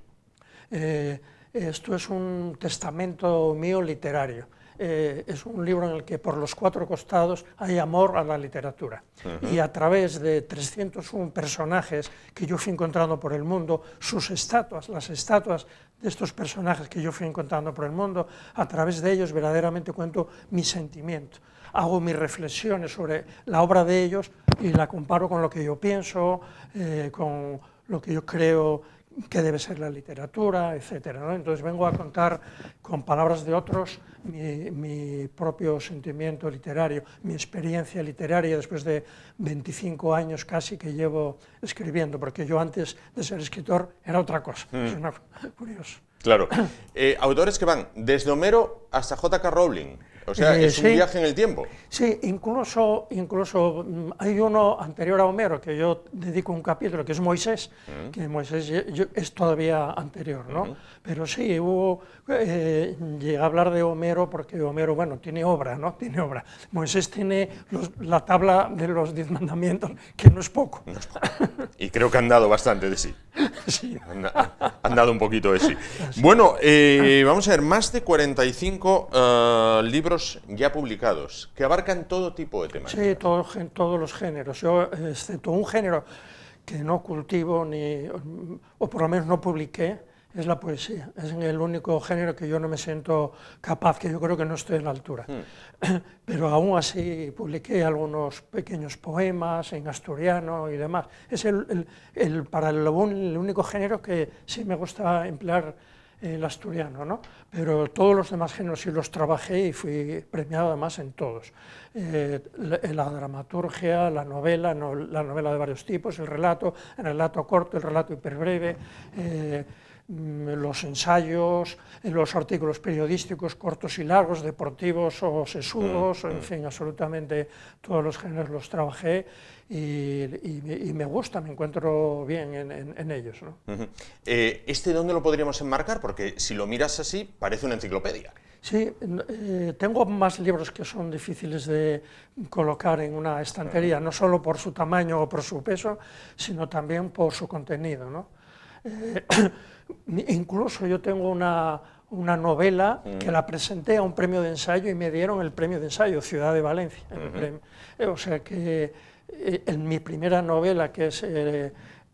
Esto es un testamento mío literario. Es un libro en el que por los 4 costados hay amor a la literatura. Y a través de 301 personajes que yo fui encontrando por el mundo, sus estatuas, las estatuas de estos personajes que yo fui encontrando por el mundo, a través de ellos verdaderamente cuento mi sentimiento. Hago mis reflexiones sobre la obra de ellos y la comparo con lo que yo pienso, con lo que yo creo que debe ser la literatura, etcétera, ¿no? Entonces vengo a contar con palabras de otros mi propio sentimiento literario, mi experiencia literaria después de 25 años casi que llevo escribiendo, porque yo antes de ser escritor era otra cosa, es una curioso. Claro. Autores que van desde Homero hasta J.K. Rowling. O sea, es un viaje en el tiempo. Sí, incluso hay uno anterior a Homero, que yo dedico un capítulo, que es Moisés, que Moisés es todavía anterior, ¿no? Pero sí, llegué a hablar de Homero, porque Homero, bueno, tiene obra, ¿no? Tiene obra. Moisés tiene la tabla de los 10 mandamientos, que no es poco. No es poco. Y creo que han dado bastante de sí. Sí. Han dado un poquito de sí. Bueno, vamos a ver, más de 45 libros ya publicados, que abarcan todo tipo de temas. Sí, todos los géneros. Yo, excepto un género que no cultivo, o por lo menos no publiqué, es la poesía. Es el único género que yo no me siento capaz, que yo creo que no estoy a la altura. Pero aún así publiqué algunos pequeños poemas en asturiano y demás. Es el único género que sí me gusta emplear el asturiano, ¿no? Pero todos los demás géneros sí los trabajé y fui premiado además en todos. La dramaturgia, la novela de varios tipos, el relato corto, el relato hiperbreve, los ensayos, los artículos periodísticos cortos y largos, deportivos o sesudos, en fin, absolutamente todos los géneros los trabajé y me gusta, me encuentro bien en ellos, ¿no? ¿Dónde lo podríamos enmarcar? Porque si lo miras así, parece una enciclopedia. Sí, tengo más libros que son difíciles de colocar en una estantería, no solo por su tamaño o por su peso, sino también por su contenido, ¿no? Incluso yo tengo una novela que la presenté a un premio de ensayo y me dieron el premio de ensayo, Ciudad de Valencia. O sea que en mi primera novela, que es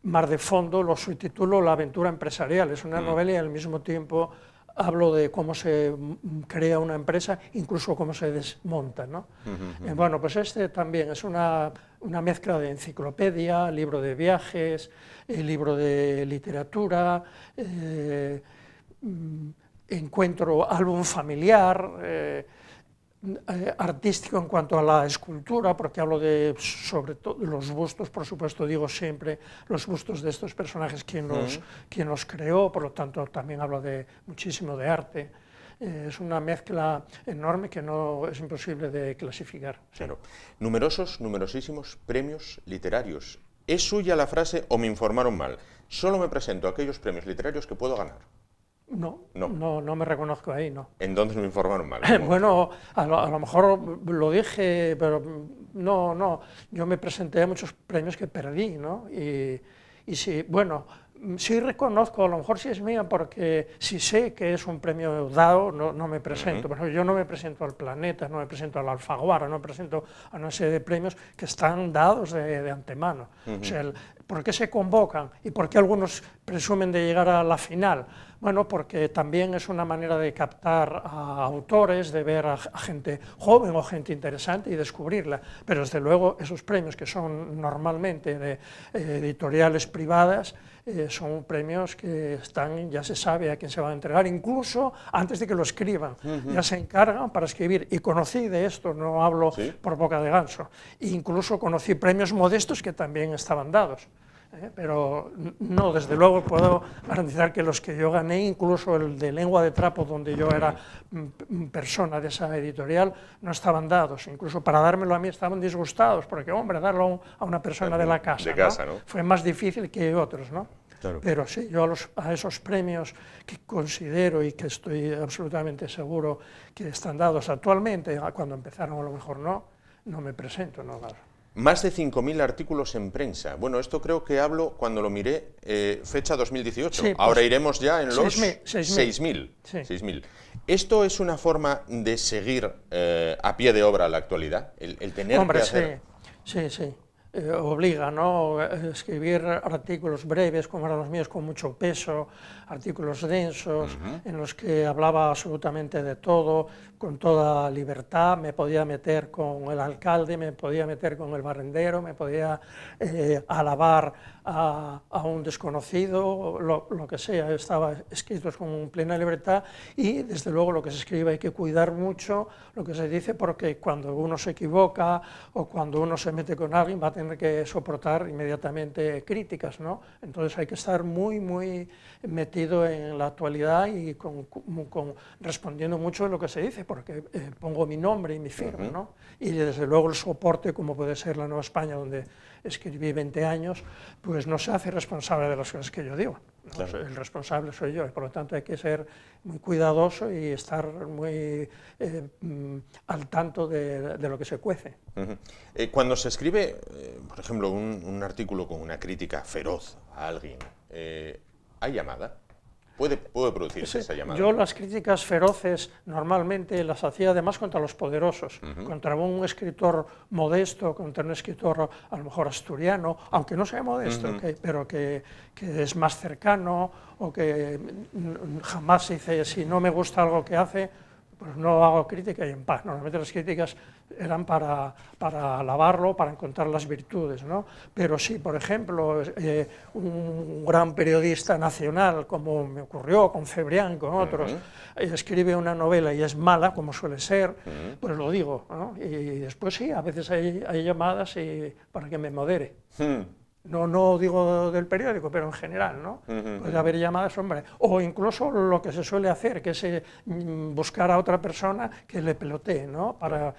Mar de Fondo, lo subtitulo La aventura empresarial. Es una novela y al mismo tiempo hablo de cómo se crea una empresa, incluso cómo se desmonta, ¿no? Bueno, pues este también es una mezcla de enciclopedia, libro de viajes, libro de literatura, encuentro álbum familiar, artístico en cuanto a la escultura, porque hablo sobre todo de los bustos, por supuesto digo siempre los bustos de estos personajes, quien los creó, por lo tanto también hablo muchísimo de arte. Es una mezcla enorme que no es imposible de clasificar. Claro. Numerosísimos premios literarios. ¿Es suya la frase o me informaron mal? Solo me presento a aquellos premios literarios que puedo ganar. No me reconozco ahí, no. Entonces me informaron mal. Bueno, a lo mejor lo dije, pero no. Yo me presenté a muchos premios que perdí, ¿no? Y sí, bueno, sí reconozco, a lo mejor sí es mía, porque si sé que es un premio dado, no me presento. Por ejemplo, yo no me presento al Planeta, no me presento al Alfaguara, no me presento a una serie de premios que están dados de antemano. O sea, ¿por qué se convocan y por qué algunos presumen de llegar a la final? Bueno, porque también es una manera de captar a autores, de ver a gente joven o gente interesante y descubrirla. Pero desde luego esos premios que son normalmente de editoriales privadas, son premios que ya se sabe a quién se va a entregar, incluso antes de que lo escriban. Ya se encargan para escribir. Y conocí de esto, no hablo por boca de ganso, incluso conocí premios modestos que también estaban dados. Pero no, desde luego puedo garantizar que los que yo gané, incluso el de Lengua de Trapo, donde yo era persona de esa editorial, no estaban dados. Incluso para dármelo a mí estaban disgustados, porque, hombre, darlo a una persona de la casa, ¿no? Fue más difícil que otros, ¿no? Claro. Pero sí, yo a esos premios que considero y que estoy absolutamente seguro que están dados actualmente, cuando empezaron a lo mejor no me presento, no, claro. Más de 5.000 artículos en prensa. Bueno, esto creo que hablo cuando lo miré, fecha 2018. Sí, ahora iremos ya en los 6.000. Sí. 6.000. ¿Esto es una forma de seguir a pie de obra la actualidad? El tener que hacer... Sí. Obliga, ¿no? Escribir artículos breves, como eran los míos, con mucho peso, artículos densos, en los que hablaba absolutamente de todo, con toda libertad. Me podía meter con el alcalde, me podía meter con el barrendero, me podía alabar a un desconocido, lo que sea. Estaba escrito con plena libertad y, desde luego, lo que se escribe hay que cuidar mucho lo que se dice, porque cuando uno se equivoca o cuando uno se mete con alguien va a tener que soportar inmediatamente críticas, ¿no? Entonces hay que estar muy metido en la actualidad y respondiendo mucho de lo que se dice, porque pongo mi nombre y mi firma, ¿no? Y desde luego el soporte, como puede ser La Nueva España, donde escribí 20 años, pues no se hace responsable de las cosas que yo digo, ¿no? Claro. El responsable soy yo, y por lo tanto hay que ser muy cuidadoso y estar muy al tanto de lo que se cuece. Cuando se escribe, por ejemplo, un artículo con una crítica feroz a alguien, ¿hay llamada? ¿Puede producirse esa llamada? Yo las críticas feroces normalmente las hacía además contra los poderosos, contra un escritor modesto, contra un escritor a lo mejor asturiano, aunque no sea modesto, pero que es más cercano, o que jamás dice, si no me gusta algo que hace, pues no hago crítica y en paz. Normalmente las críticas eran para alabarlo, para encontrar las virtudes, ¿no? Pero sí, por ejemplo, un gran periodista nacional, como me ocurrió con Cebrián, con otros, escribe una novela y es mala, como suele ser, pues lo digo, ¿no? Y después sí, a veces hay llamadas para que me modere. No digo del periódico, pero en general, ¿no? Puede haber llamadas, hombre, o incluso lo que se suele hacer, que es buscar a otra persona que le pelotee, ¿no? Para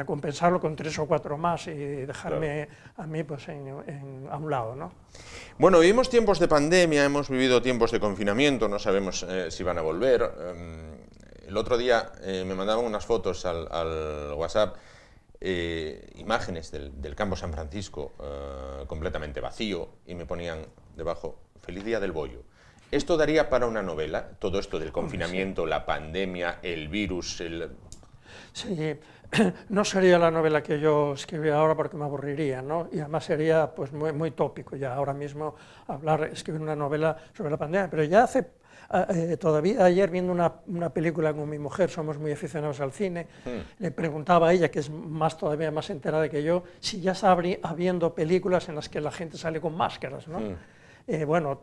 compensarlo con 3 o 4 más y dejarme a mí pues a un lado, ¿no? Bueno, vivimos tiempos de pandemia, hemos vivido tiempos de confinamiento, no sabemos si van a volver. El otro día me mandaban unas fotos al WhatsApp, imágenes del campo San Francisco completamente vacío, y me ponían debajo, feliz día del bollo. ¿Esto daría para una novela? Todo esto del confinamiento, la pandemia, el virus, Sí, no sería la novela que yo escribiría ahora porque me aburriría, ¿no? Y además sería pues muy tópico ya ahora mismo escribir una novela sobre la pandemia, pero ya hace... todavía ayer viendo una película con mi mujer, somos muy aficionados al cine, le preguntaba a ella, que es todavía más enterada que yo, si ya está habiendo películas en las que la gente sale con máscaras, ¿no? Bueno,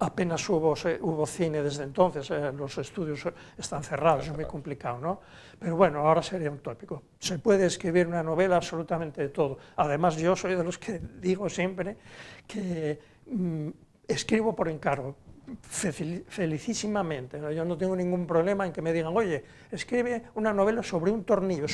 apenas hubo cine desde entonces, los estudios están cerrados, es muy complicado, ¿no? Pero bueno, ahora sería un tópico. Se puede escribir una novela absolutamente de todo. Además, yo soy de los que digo siempre que escribo por encargo, felicísimamente, ¿no? Yo no tengo ningún problema en que me digan, oye, escribe una novela sobre un tornillo,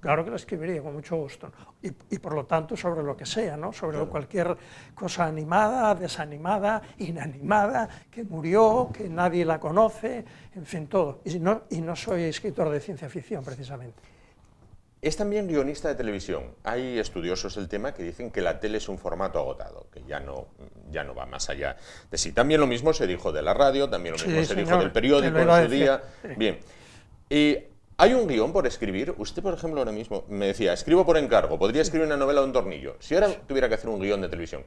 claro que la escribiría con mucho gusto, y por lo tanto sobre lo que sea, ¿no? Sobre cualquier cosa animada, desanimada, inanimada, que murió, que nadie la conoce, en fin, todo, y no soy escritor de ciencia ficción precisamente. Es también guionista de televisión. Hay estudiosos del tema que dicen que la tele es un formato agotado, que ya no va más allá de sí. También lo mismo se dijo de la radio, también lo mismo se dijo del periódico en su día. Bien. ¿Hay un guión por escribir? Usted, por ejemplo, ahora mismo me decía, escribo por encargo, podría escribir una novela de un tornillo. Si ahora tuviera que hacer un guión de televisión,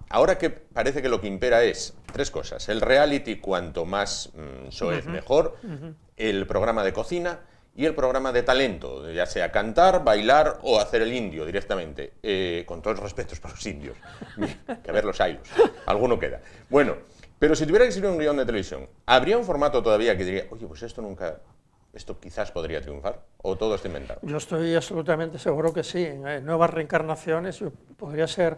ahora que parece que lo que impera es 3 cosas, el reality cuanto más soez mejor, el programa de cocina y el programa de talento, ya sea cantar, bailar o hacer el indio directamente, con todos los respetos para los indios, que a ver los hay, alguno queda. Bueno, pero si tuviera que escribir un guión de televisión, ¿habría un formato todavía que diría, oye, pues esto quizás podría triunfar, o todo está inventado? Yo estoy absolutamente seguro que sí, en nuevas reencarnaciones podría ser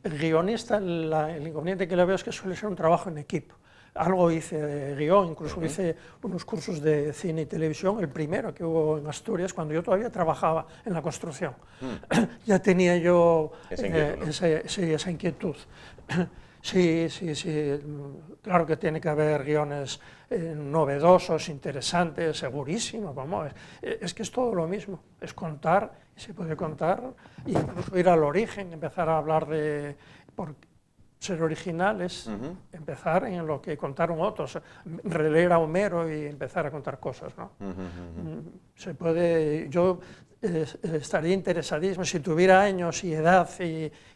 el guionista, el inconveniente que le veo es que suele ser un trabajo en equipo. Algo hice de guión, incluso hice unos cursos de cine y televisión, el primero que hubo en Asturias, cuando yo todavía trabajaba en la construcción. Ya tenía yo esa inquietud. Sí, claro que tiene que haber guiones novedosos, interesantes, segurísimos, vamos, es que es todo lo mismo, es contar, y se puede contar, incluso ir al origen, empezar a hablar de... Ser originales, empezar en lo que contaron otros, releer a Homero y empezar a contar cosas, ¿no? Se puede, yo estaría interesadísimo, si tuviera años y edad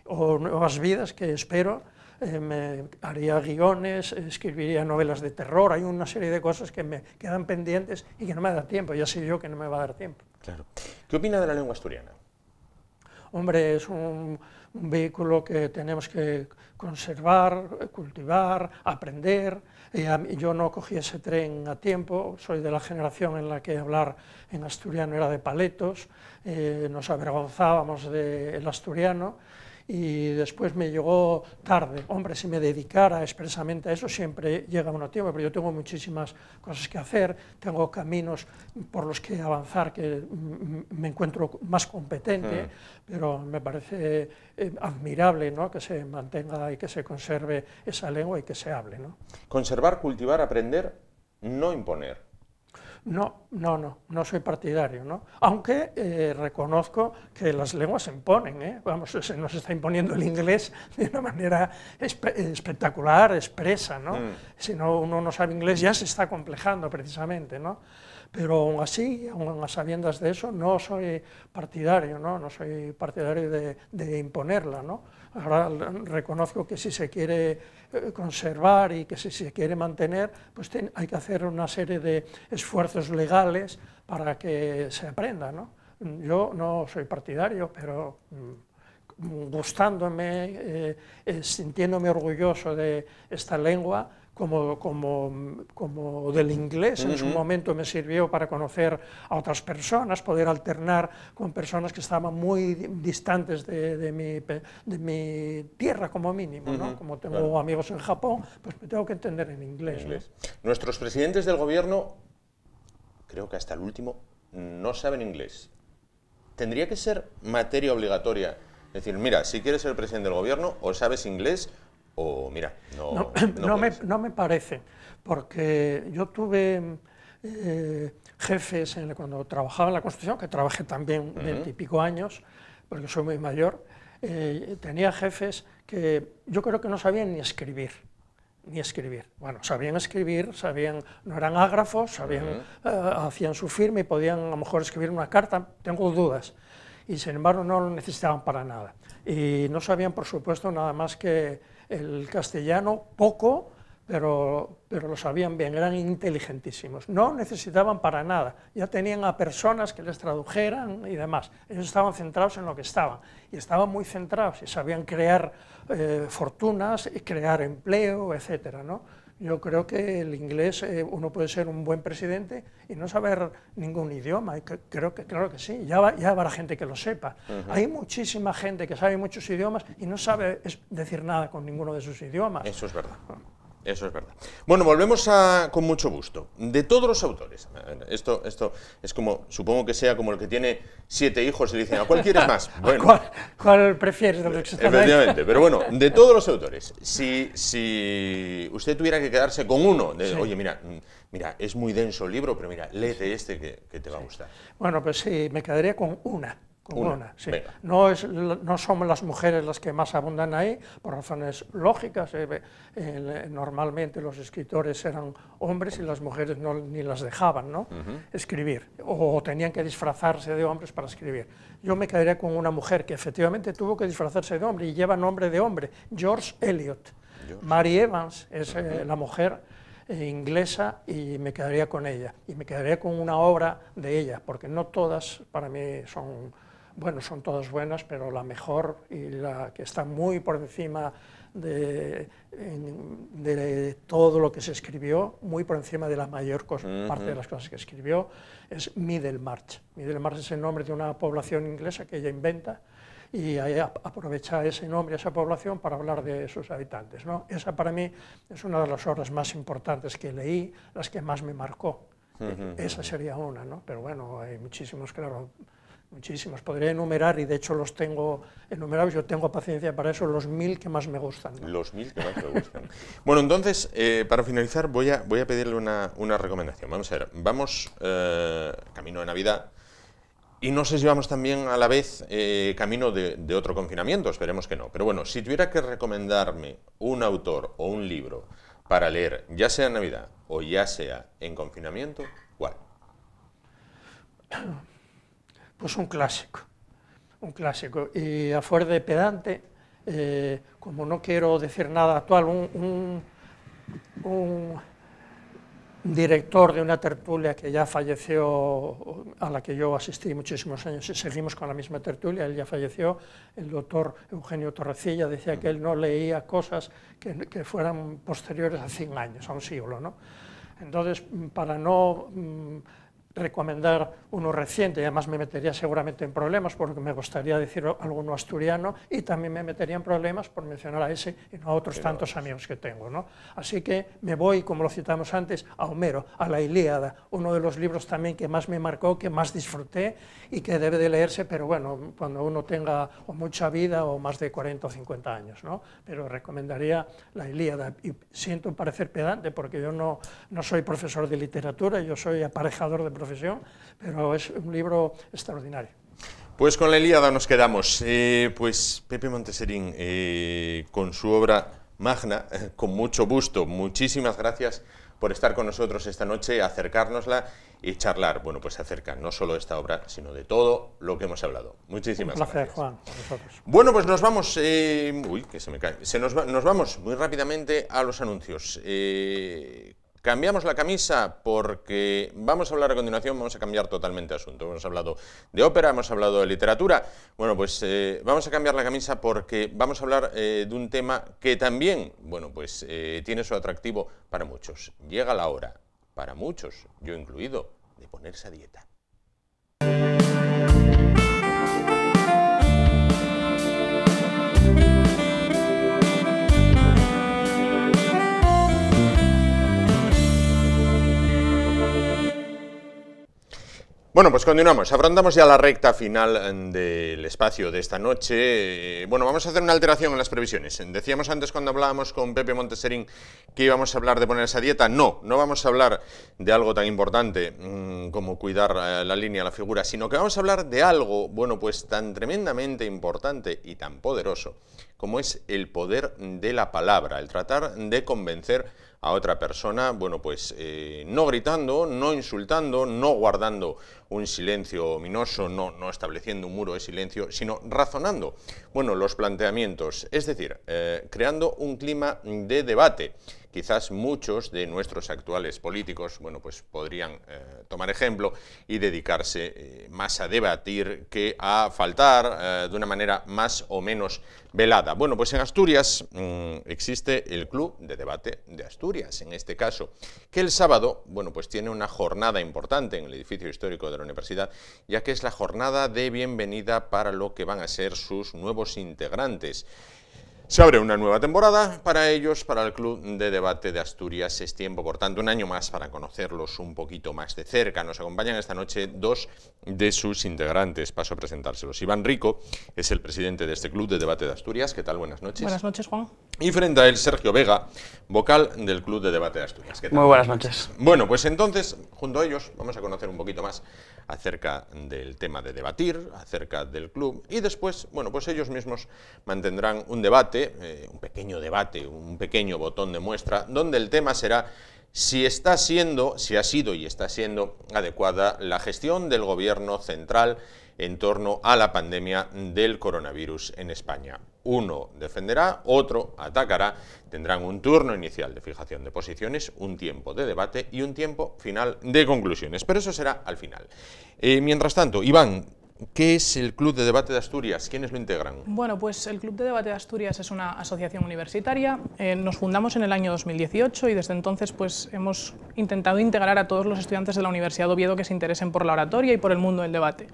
o nuevas vidas, que espero, me haría guiones, escribiría novelas de terror, hay una serie de cosas que me quedan pendientes y que no me da tiempo, ya sé yo que no me va a dar tiempo. Claro. ¿Qué opina de la lengua asturiana? Hombre, es un vehículo que tenemos que conservar, cultivar, aprender. Yo no cogí ese tren a tiempo, soy de la generación en la que hablar en asturiano era de paletos, nos avergonzábamos del asturiano, y después me llegó tarde. Hombre, si me dedicara expresamente a eso, siempre llega un tiempo, pero yo tengo muchísimas cosas que hacer, tengo caminos por los que avanzar que me encuentro más competente, pero me parece admirable, ¿no?, que se mantenga y que se conserve esa lengua y que se hable, ¿no? Conservar, cultivar, aprender, no imponer. No soy partidario, ¿no? Aunque reconozco que las lenguas se imponen, ¿eh? Vamos, se nos está imponiendo el inglés de una manera espectacular, expresa, ¿no? Si uno no sabe inglés ya se está complejando precisamente, ¿no? Pero aún así, aún a sabiendas de eso, no soy partidario, no soy partidario de imponerla, ¿no? Ahora reconozco que si se quiere conservar y que si se quiere mantener, pues hay que hacer una serie de esfuerzos legales para que se aprenda, ¿no? Yo no soy partidario, pero gustándome, sintiéndome orgulloso de esta lengua, como del inglés, en su momento me sirvió para conocer a otras personas, poder alternar con personas que estaban muy distantes de mi tierra como mínimo, ¿no? Como tengo amigos en Japón, pues me tengo que entender en inglés. ¿no? Nuestros presidentes del gobierno, creo que hasta el último, no saben inglés. ¿Tendría que ser materia obligatoria? Es decir, mira, si quieres ser presidente del gobierno, o sabes inglés, o mira, no me parece, porque yo tuve jefes cuando trabajaba en la construcción, que trabajé también 20 y pico años, porque soy muy mayor, tenía jefes que yo creo que no sabían ni escribir. Bueno, sabían escribir, no eran ágrafos, hacían su firma y podían a lo mejor escribir una carta, tengo dudas, y sin embargo no lo necesitaban para nada. Y no sabían, por supuesto, nada más que el castellano, poco, pero lo sabían bien, eran inteligentísimos, no necesitaban para nada, ya tenían a personas que les tradujeran y demás, ellos estaban centrados en lo que estaban, y estaban muy centrados, y sabían crear fortunas, crear empleo, etcétera, ¿no? Yo creo que el inglés, uno puede ser un buen presidente y no saber ningún idioma, y creo que claro que sí, ya habrá gente que lo sepa. Hay muchísima gente que sabe muchos idiomas y no sabe decir nada con ninguno de sus idiomas. Eso es verdad. Eso es verdad. Bueno, volvemos con mucho gusto. De todos los autores, esto es como, supongo que sea como el que tiene 7 hijos y le dicen, ¿a cuál quieres más? Bueno, ¿Cuál prefieres de los que están efectivamente, pero bueno, de todos los autores, si usted tuviera que quedarse con uno, oye, mira, es muy denso el libro, pero mira, léete este que te va a gustar. Bueno, pues sí, me quedaría con una. Sí. No somos las mujeres las que más abundan ahí, por razones lógicas. Normalmente los escritores eran hombres y las mujeres ni las dejaban, ¿no? Escribir, o tenían que disfrazarse de hombres para escribir. Yo me quedaría con una mujer que efectivamente tuvo que disfrazarse de hombre y lleva nombre de hombre, George Eliot. Mary Evans es la mujer inglesa y me quedaría con ella. Y me quedaría con una obra de ella, porque no todas para mí son todas buenas, pero la mejor y la que está muy por encima de todo lo que se escribió, muy por encima de la mayor parte de las cosas que escribió, es Middlemarch. Middlemarch es el nombre de una población inglesa que ella inventa y aprovecha ese nombre, esa población, para hablar de sus habitantes, ¿no? Esa para mí es una de las obras más importantes que leí, las que más me marcó. Esa sería una, ¿no? Pero bueno, hay muchísimos, claro. Muchísimos, podría enumerar y de hecho los tengo enumerados, yo tengo paciencia para eso, los 1000 que más me gustan, ¿no? Los 1000 que más me gustan. Bueno, entonces, para finalizar voy a pedirle una recomendación. Vamos a ver, vamos camino de Navidad y no sé si vamos también a la vez camino de otro confinamiento, esperemos que no. Pero bueno, si tuviera que recomendarme un autor o un libro para leer, ya sea en Navidad o ya sea en confinamiento, ¿cuál? Pues un clásico, y a fuer de pedante, como no quiero decir nada actual, un director de una tertulia que ya falleció, a la que yo asistí muchísimos años y seguimos con la misma tertulia, él ya falleció, el doctor Eugenio Torrecilla, decía que él no leía cosas que fueran posteriores a 100 años, a un siglo, ¿no? Entonces, para no recomendar uno reciente, y además me metería seguramente en problemas porque me gustaría decir alguno asturiano y también me metería en problemas por mencionar a ese y no a otros tantos amigos que tengo, ¿no? Así que me voy, como lo citamos antes, a Homero, a la Ilíada, uno de los libros también que más me marcó, que más disfruté y que debe de leerse, pero bueno, cuando uno tenga o mucha vida o más de 40 o 50 años, ¿no? Pero recomendaría la Ilíada, y siento parecer pedante porque yo no soy profesor de literatura, yo soy aparejador de profesión, pero es un libro extraordinario. Pues con la Ilíada nos quedamos. Pues Pepe Monteserín, con su obra magna, con mucho gusto, muchísimas gracias por estar con nosotros esta noche, acercárnosla y charlar, bueno, pues acerca no solo de esta obra, sino de todo lo que hemos hablado. Muchísimas gracias. Un placer, Juan, a vosotros. Bueno, pues nos vamos, uy, que se me cae, nos vamos muy rápidamente a los anuncios. Cambiamos la camisa porque vamos a hablar a continuación, vamos a cambiar totalmente de asunto. Hemos hablado de ópera, hemos hablado de literatura. Bueno, pues vamos a cambiar la camisa porque vamos a hablar de un tema que también, bueno, pues tiene su atractivo para muchos. Llega la hora, para muchos, yo incluido, de ponerse a dieta. Bueno, pues continuamos, afrontamos ya la recta final del espacio de esta noche. Bueno, vamos a hacer una alteración en las previsiones. Decíamos antes cuando hablábamos con Pepe Monteserín que íbamos a hablar de ponerse a dieta. No vamos a hablar de algo tan importante como cuidar la línea, la figura, sino que vamos a hablar de algo, bueno, pues tan tremendamente importante y tan poderoso como es el poder de la palabra, el tratar de convencer a otra persona, bueno, pues no gritando, no insultando, no guardando un silencio ominoso, no estableciendo un muro de silencio, sino razonando, bueno, los planteamientos, es decir, creando un clima de debate. Quizás muchos de nuestros actuales políticos, bueno, pues podrían tomar ejemplo y dedicarse más a debatir que a faltar de una manera más o menos velada. Bueno, pues en Asturias existe el Club de Debate de Asturias, en este caso, que el sábado, bueno, pues tiene una jornada importante en el edificio histórico de la universidad, ya que es la jornada de bienvenida para lo que van a ser sus nuevos integrantes. Se abre una nueva temporada para ellos, para el Club de Debate de Asturias. Es tiempo, por tanto, un año más para conocerlos un poquito más de cerca. Nos acompañan esta noche dos de sus integrantes. Paso a presentárselos. Iván Rico es el presidente de este Club de Debate de Asturias. ¿Qué tal? Buenas noches. Buenas noches, Juan. Y frente a él, Sergio Vega, vocal del Club de Debate de Asturias. ¿Qué tal? Muy buenas noches. Bueno, pues entonces, junto a ellos, vamos a conocer un poquito más acerca del tema de debatir, acerca del club, y después, bueno, pues ellos mismos mantendrán un debate, un pequeño botón de muestra, donde el tema será si ha sido y está siendo adecuada la gestión del gobierno central en torno a la pandemia del coronavirus en España. Uno defenderá, otro atacará, tendrán un turno inicial de fijación de posiciones, un tiempo de debate y un tiempo final de conclusiones, pero eso será al final. Mientras tanto, Iván, ¿qué es el Club de Debate de Asturias? ¿Quiénes lo integran? Bueno, pues el Club de Debate de Asturias es una asociación universitaria. Nos fundamos en el año 2018 y desde entonces pues hemos intentado integrar a todos los estudiantes de la Universidad de Oviedo que se interesen por la oratoria y por el mundo del debate.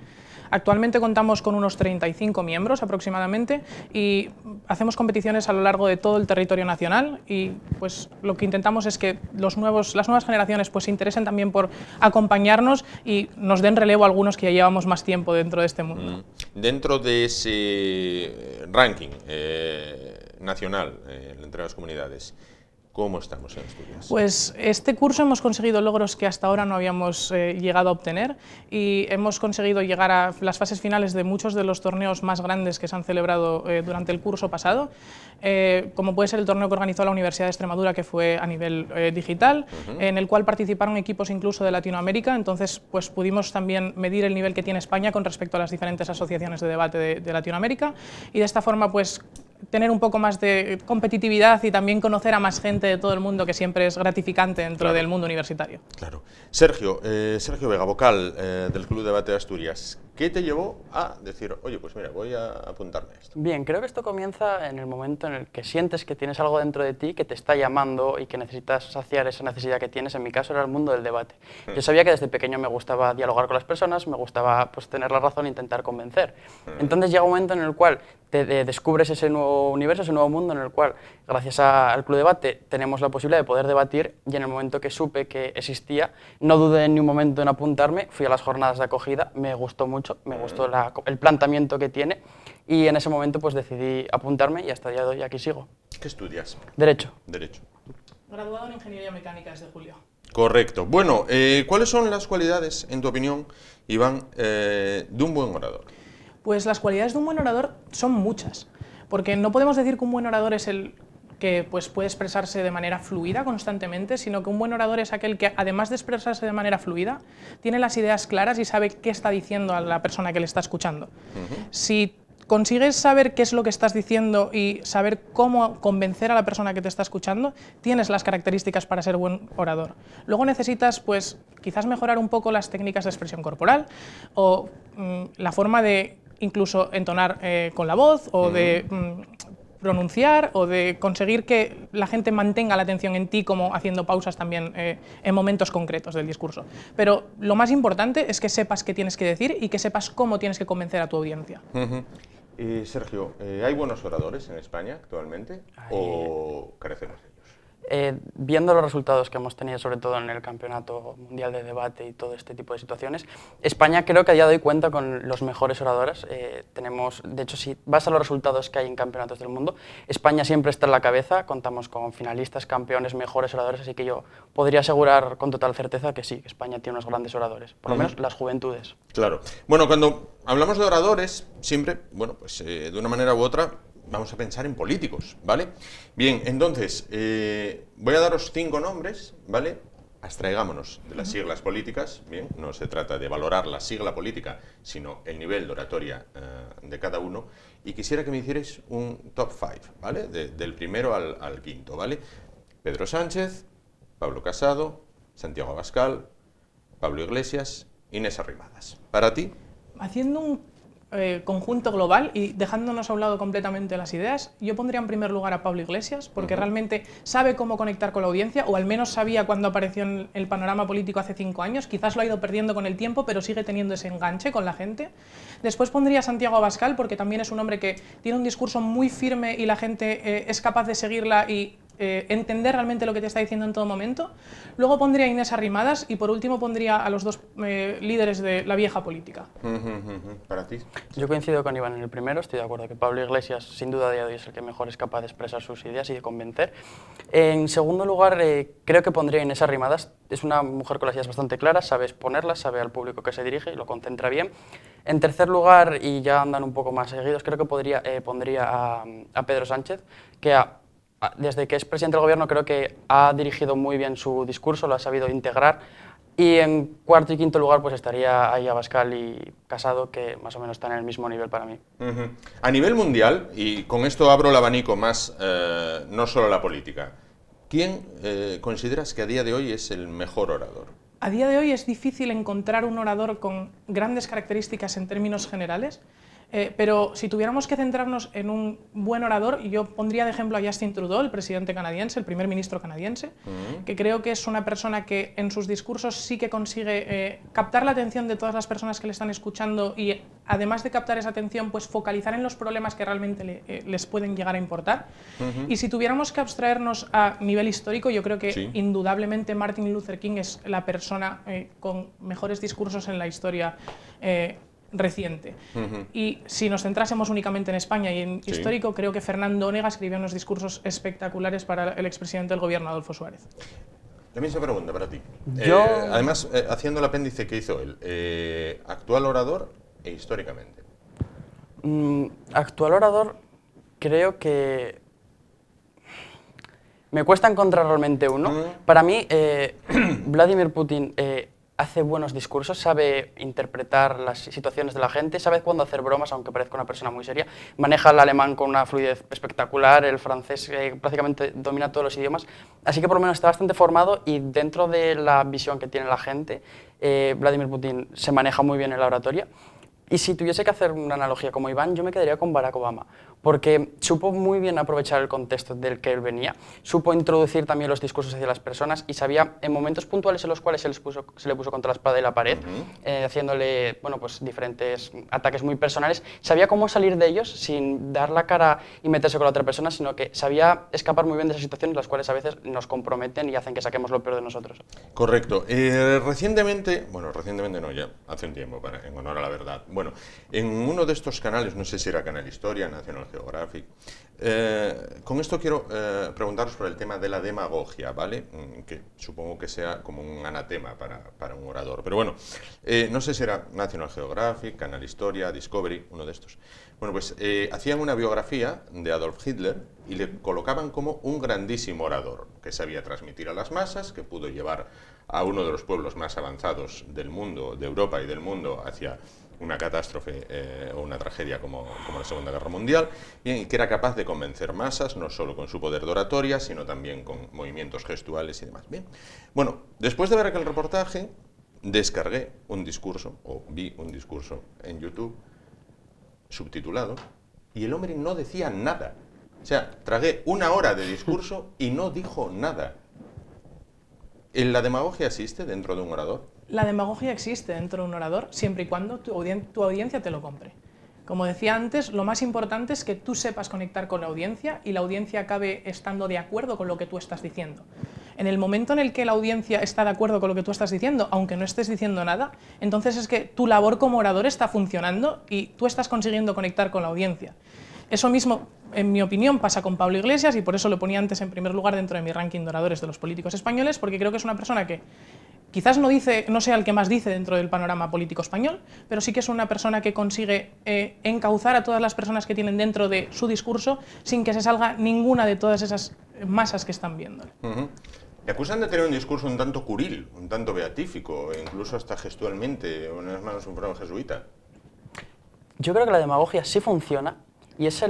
Actualmente contamos con unos 35 miembros aproximadamente y hacemos competiciones a lo largo de todo el territorio nacional y pues lo que intentamos es que las nuevas generaciones pues se interesen también por acompañarnos y nos den relevo a algunos que ya llevamos más tiempo dentro de este mundo. Dentro de ese ranking nacional entre las comunidades, ¿cómo estamos en Asturias? Pues este curso hemos conseguido logros que hasta ahora no habíamos llegado a obtener y hemos conseguido llegar a las fases finales de muchos de los torneos más grandes que se han celebrado durante el curso pasado, como puede ser el torneo que organizó la Universidad de Extremadura, que fue a nivel digital, en el cual participaron equipos incluso de Latinoamérica, entonces pues pudimos también medir el nivel que tiene España con respecto a las diferentes asociaciones de debate de Latinoamérica y de esta forma pues tener un poco más de competitividad y también conocer a más gente de todo el mundo, que siempre es gratificante dentro del mundo universitario. Claro. Sergio Vega, vocal del Club de Debate de Asturias, ¿qué te llevó a decir, oye, pues mira, voy a apuntarme a esto? Bien, creo que esto comienza en el momento en el que sientes que tienes algo dentro de ti que te está llamando y que necesitas saciar esa necesidad que tienes. En mi caso era el mundo del debate. Yo sabía que desde pequeño me gustaba dialogar con las personas, me gustaba pues, tener la razón e intentar convencer. Entonces llega un momento en el cual te descubres ese nuevo universo, ese nuevo mundo en el cual, gracias al Club de Debate, tenemos la posibilidad de poder debatir y en el momento que supe que existía, no dudé ni un momento en apuntarme, fui a las jornadas de acogida, me gustó mucho, me gustó el planteamiento que tiene y en ese momento pues decidí apuntarme y hasta el día de hoy aquí sigo. ¿Qué estudias? Derecho. Derecho. Graduado en Ingeniería Mecánica desde julio. Correcto. Bueno, ¿cuáles son las cualidades, en tu opinión, Iván, de un buen orador? Pues las cualidades de un buen orador son muchas, porque no podemos decir que un buen orador es el que pues, puede expresarse de manera fluida constantemente, sino que un buen orador es aquel que, además de expresarse de manera fluida, tiene las ideas claras y sabe qué está diciendo a la persona que le está escuchando. Si consigues saber qué es lo que estás diciendo y saber cómo convencer a la persona que te está escuchando, tienes las características para ser buen orador. Luego necesitas, pues, quizás mejorar un poco las técnicas de expresión corporal o la forma de incluso entonar con la voz o de pronunciar o de conseguir que la gente mantenga la atención en ti, como haciendo pausas también en momentos concretos del discurso. Pero lo más importante es que sepas qué tienes que decir y que sepas cómo tienes que convencer a tu audiencia. Sergio, ¿hay buenos oradores en España actualmente o carecemos de ellos? Viendo los resultados que hemos tenido, sobre todo en el Campeonato Mundial de Debate y todo este tipo de situaciones, España creo que a día de hoy cuenta con los mejores oradores. Tenemos, de hecho, si vas a los resultados que hay en campeonatos del mundo, España siempre está en la cabeza, contamos con finalistas, campeones, mejores oradores, así que yo podría asegurar con total certeza que sí, que España tiene unos grandes oradores, por lo menos las juventudes. Claro. Bueno, cuando hablamos de oradores, siempre, bueno, pues de una manera u otra, vamos a pensar en políticos, ¿vale? Bien, entonces, voy a daros 5 nombres, ¿vale? Abstraigámonos de las siglas políticas, bien, no se trata de valorar la sigla política, sino el nivel de oratoria de cada uno, y quisiera que me hicierais un top 5, ¿vale? Del primero al quinto, ¿vale? Pedro Sánchez, Pablo Casado, Santiago Abascal, Pablo Iglesias, Inés Arrimadas. ¿Para ti? Haciendo un conjunto global y dejándonos a un lado completamente las ideas, yo pondría en primer lugar a Pablo Iglesias, porque realmente sabe cómo conectar con la audiencia, o al menos sabía cuando apareció en el panorama político hace 5 años, quizás lo ha ido perdiendo con el tiempo, pero sigue teniendo ese enganche con la gente. Después pondría a Santiago Abascal, porque también es un hombre que tiene un discurso muy firme y la gente es capaz de seguirla y entender realmente lo que te está diciendo en todo momento. Luego pondría a Inés Arrimadas y por último pondría a los 2 líderes de la vieja política. ¿Para ti? Yo coincido con Iván en el primero, estoy de acuerdo que Pablo Iglesias sin duda a día de hoy es el que mejor es capaz de expresar sus ideas y de convencer. En segundo lugar, creo que pondría a Inés Arrimadas, es una mujer con las ideas bastante claras, sabe exponerlas, sabe al público que se dirige y lo concentra bien. En tercer lugar, y ya andan un poco más seguidos, creo que pondría a Pedro Sánchez, que desde que es presidente del gobierno creo que ha dirigido muy bien su discurso, lo ha sabido integrar. Y en cuarto y quinto lugar pues estaría ahí Abascal y Casado, que más o menos están en el mismo nivel para mí. A nivel mundial, y con esto abro el abanico más, no solo la política, ¿quién consideras que a día de hoy es el mejor orador? A día de hoy es difícil encontrar un orador con grandes características en términos generales, pero si tuviéramos que centrarnos en un buen orador, yo pondría de ejemplo a Justin Trudeau, el presidente canadiense, el primer ministro canadiense, que creo que es una persona que en sus discursos sí que consigue captar la atención de todas las personas que le están escuchando y además de captar esa atención, pues focalizar en los problemas que realmente les pueden llegar a importar. Y si tuviéramos que abstraernos a nivel histórico, yo creo que indudablemente Martin Luther King es la persona con mejores discursos en la historia reciente. Y si nos centrásemos únicamente en España y en histórico, creo que Fernando Onega escribió unos discursos espectaculares para el expresidente del gobierno, Adolfo Suárez. La misma pregunta para ti. Yo... además, haciendo el apéndice que hizo él, actual orador e históricamente. Actual orador, creo que me cuesta encontrar realmente uno. Para mí, Vladimir Putin hace buenos discursos, sabe interpretar las situaciones de la gente, sabe cuándo hacer bromas, aunque parezca una persona muy seria, maneja el alemán con una fluidez espectacular, el francés prácticamente domina todos los idiomas, así que por lo menos está bastante formado y dentro de la visión que tiene la gente, Vladimir Putin se maneja muy bien en la oratoria. Y si tuviese que hacer una analogía como Iván, yo me quedaría con Barack Obama, porque supo muy bien aprovechar el contexto del que él venía, supo introducir también los discursos hacia las personas y sabía en momentos puntuales en los cuales se le puso contra la espada y la pared, haciéndole pues, diferentes ataques muy personales, sabía cómo salir de ellos sin dar la cara y meterse con la otra persona, sino que sabía escapar muy bien de esas situaciones, las cuales a veces nos comprometen y hacen que saquemos lo peor de nosotros. Correcto. Recientemente no, ya hace un tiempo, en honor a la verdad. Bueno, en uno de estos canales, no sé si era Canal Historia, National Geographic. Con esto quiero preguntaros por el tema de la demagogia, ¿vale? Que supongo que sea como un anatema para un orador. Pero bueno, no sé si era National Geographic, Canal Historia, Discovery, uno de estos. Bueno, pues hacían una biografía de Adolf Hitler y le colocaban como un grandísimo orador, que sabía transmitir a las masas, que pudo llevar a uno de los pueblos más avanzados del mundo, de Europa y del mundo, hacia una catástrofe o una tragedia como la Segunda Guerra Mundial, y que era capaz de convencer masas, no solo con su poder de oratoria, sino también con movimientos gestuales y demás. Bien. Bueno, después de ver aquel reportaje, descargué un discurso, o vi un discurso en YouTube, subtitulado, y el hombre no decía nada. O sea, tragué 1 hora de discurso y no dijo nada. ¿La demagogia existe dentro de un orador? La demagogia existe dentro de un orador siempre y cuando tu audiencia te lo compre. Como decía antes, lo más importante es que tú sepas conectar con la audiencia y la audiencia acabe estando de acuerdo con lo que tú estás diciendo. En el momento en el que la audiencia está de acuerdo con lo que tú estás diciendo, aunque no estés diciendo nada, entonces es que tu labor como orador está funcionando y tú estás consiguiendo conectar con la audiencia. Eso mismo, en mi opinión, pasa con Pablo Iglesias y por eso lo ponía antes en primer lugar dentro de mi ranking de oradores de los políticos españoles, porque creo que es una persona que quizás no sea el que más dice dentro del panorama político español, pero sí que es una persona que consigue encauzar a todas las personas que tienen dentro de su discurso sin que se salga ninguna de todas esas masas que están viéndole. Le acusan de tener un discurso un tanto curil, un tanto beatífico, e incluso hasta gestualmente, unas manos un programa jesuita. Yo creo que la demagogia sí funciona. Y es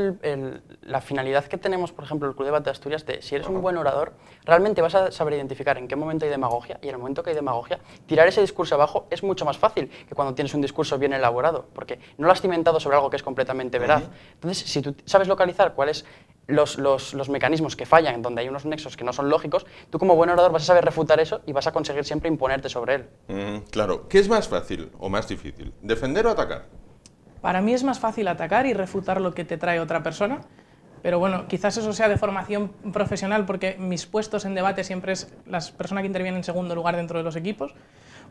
la finalidad que tenemos, por ejemplo, el Club Debate de Asturias, de si eres un buen orador, realmente vas a saber identificar en qué momento hay demagogia, y en el momento que hay demagogia, tirar ese discurso abajo es mucho más fácil que cuando tienes un discurso bien elaborado, porque no lo has cimentado sobre algo que es completamente veraz. Entonces, si tú sabes localizar cuáles los mecanismos que fallan, donde hay unos nexos que no son lógicos, tú como buen orador vas a saber refutar eso y vas a conseguir siempre imponerte sobre él. Claro. ¿Qué es más fácil o más difícil? ¿Defender o atacar? Para mí es más fácil atacar y refutar lo que te trae otra persona, pero bueno, quizás eso sea de formación profesional porque mis puestos en debate siempre es la persona que interviene en segundo lugar dentro de los equipos.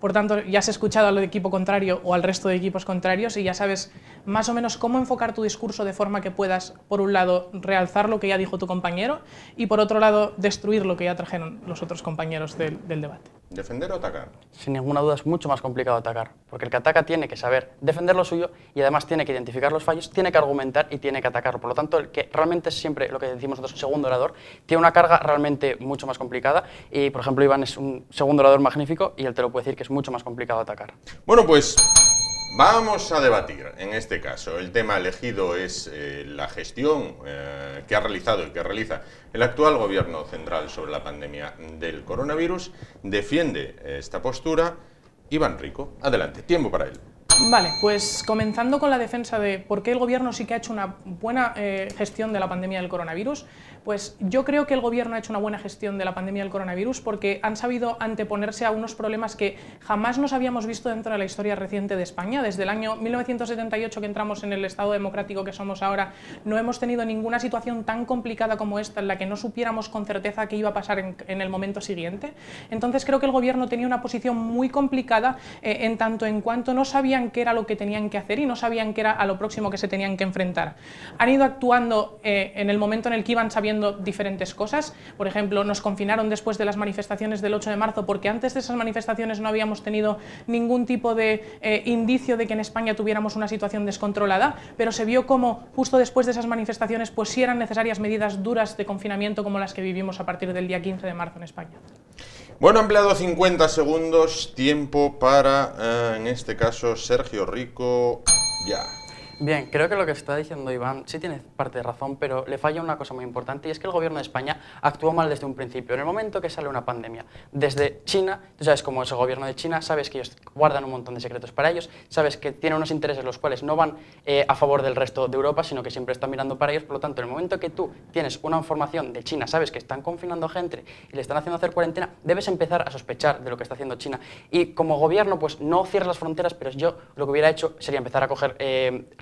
Por tanto, ya has escuchado al equipo contrario o al resto de equipos contrarios y ya sabes más o menos cómo enfocar tu discurso de forma que puedas, por un lado, realzar lo que ya dijo tu compañero y, por otro lado, destruir lo que ya trajeron los otros compañeros del debate. ¿Defender o atacar? Sin ninguna duda es mucho más complicado atacar, porque el que ataca tiene que saber defender lo suyo y además tiene que identificar los fallos, tiene que argumentar y tiene que atacarlo. Por lo tanto, el que realmente es siempre lo que decimos nosotros, segundo orador, tiene una carga realmente mucho más complicada y, por ejemplo, Iván es un segundo orador magnífico y él te lo puede decir que es mucho más complicado atacar. Bueno, pues vamos a debatir en este caso. El tema elegido es la gestión que ha realizado y que realiza el actual gobierno central sobre la pandemia del coronavirus. Defiende esta postura Iván Rico. Adelante, tiempo para él. Vale, pues comenzando con la defensa de por qué el gobierno sí que ha hecho una buena gestión de la pandemia del coronavirus, pues yo creo que el gobierno ha hecho una buena gestión de la pandemia del coronavirus porque han sabido anteponerse a unos problemas que jamás nos habíamos visto dentro de la historia reciente de España. Desde el año 1978 que entramos en el Estado democrático que somos ahora, no hemos tenido ninguna situación tan complicada como esta en la que no supiéramos con certeza qué iba a pasar en el momento siguiente. Entonces creo que el gobierno tenía una posición muy complicada en tanto en cuanto no sabían qué era lo que tenían que hacer y no sabían qué era a lo próximo que se tenían que enfrentar. Han ido actuando en el momento en el que iban sabiendo diferentes cosas. Por ejemplo, nos confinaron después de las manifestaciones del 8 de marzo porque antes de esas manifestaciones no habíamos tenido ningún tipo de indicio de que en España tuviéramos una situación descontrolada, pero se vio como justo después de esas manifestaciones pues sí eran necesarias medidas duras de confinamiento como las que vivimos a partir del día 15 de marzo en España. Bueno, ha empleado 50 segundos, tiempo para, en este caso, Sergio Rico, ya. Bien, creo que lo que está diciendo Iván sí tiene parte de razón, pero le falla una cosa muy importante y es que el gobierno de España actuó mal desde un principio. En el momento que sale una pandemia desde China, tú sabes cómo es el gobierno de China, sabes que ellos guardan un montón de secretos para ellos, sabes que tienen unos intereses los cuales no van a favor del resto de Europa, sino que siempre están mirando para ellos. Por lo tanto, en el momento que tú tienes una información de China, sabes que están confinando gente y le están haciendo hacer cuarentena, debes empezar a sospechar de lo que está haciendo China. Y como gobierno, pues no cierres las fronteras, pero yo lo que hubiera hecho sería empezar a coger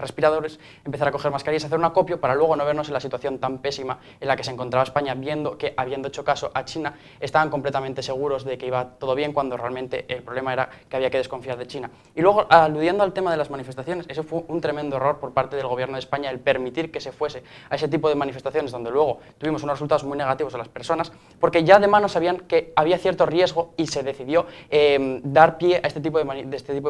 respiradores, empezar a coger mascarillas, hacer un acopio para luego no vernos en la situación tan pésima en la que se encontraba España, viendo que, habiendo hecho caso a China, estaban completamente seguros de que iba todo bien, cuando realmente el problema era que había que desconfiar de China. Y luego, aludiendo al tema de las manifestaciones, eso fue un tremendo error por parte del gobierno de España, el permitir que se fuese a ese tipo de manifestaciones, donde luego tuvimos unos resultados muy negativos a las personas, porque ya de mano sabían que había cierto riesgo y se decidió dar pie a este tipo de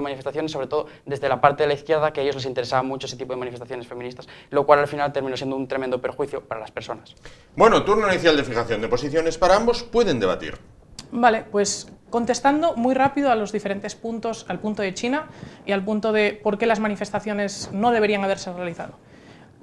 manifestaciones, sobre todo desde la parte de la izquierda, que a ellos les interesaba mucho ese tipo de manifestaciones feministas, lo cual al final terminó siendo un tremendo perjuicio para las personas. Bueno, turno inicial de fijación de posiciones para ambos, pueden debatir. Vale, pues contestando muy rápido a los diferentes puntos, al punto de China y al punto de por qué las manifestaciones no deberían haberse realizado.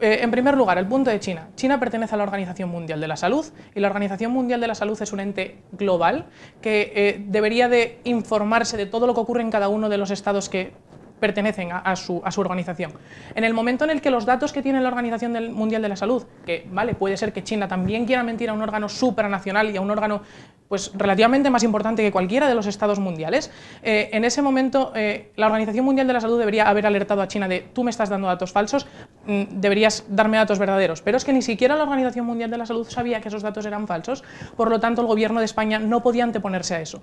En primer lugar, el punto de China. China pertenece a la Organización Mundial de la Salud y la Organización Mundial de la Salud es un ente global que debería de informarse de todo lo que ocurre en cada uno de los estados que pertenecen a su organización. En el momento en el que los datos que tiene la Organización Mundial de la Salud, que vale, puede ser que China también quiera mentir a un órgano supranacional y a un órgano pues relativamente más importante que cualquiera de los estados mundiales, en ese momento la Organización Mundial de la Salud debería haber alertado a China de tú me estás dando datos falsos, deberías darme datos verdaderos, pero es que ni siquiera la Organización Mundial de la Salud sabía que esos datos eran falsos, por lo tanto el gobierno de España no podía anteponerse a eso.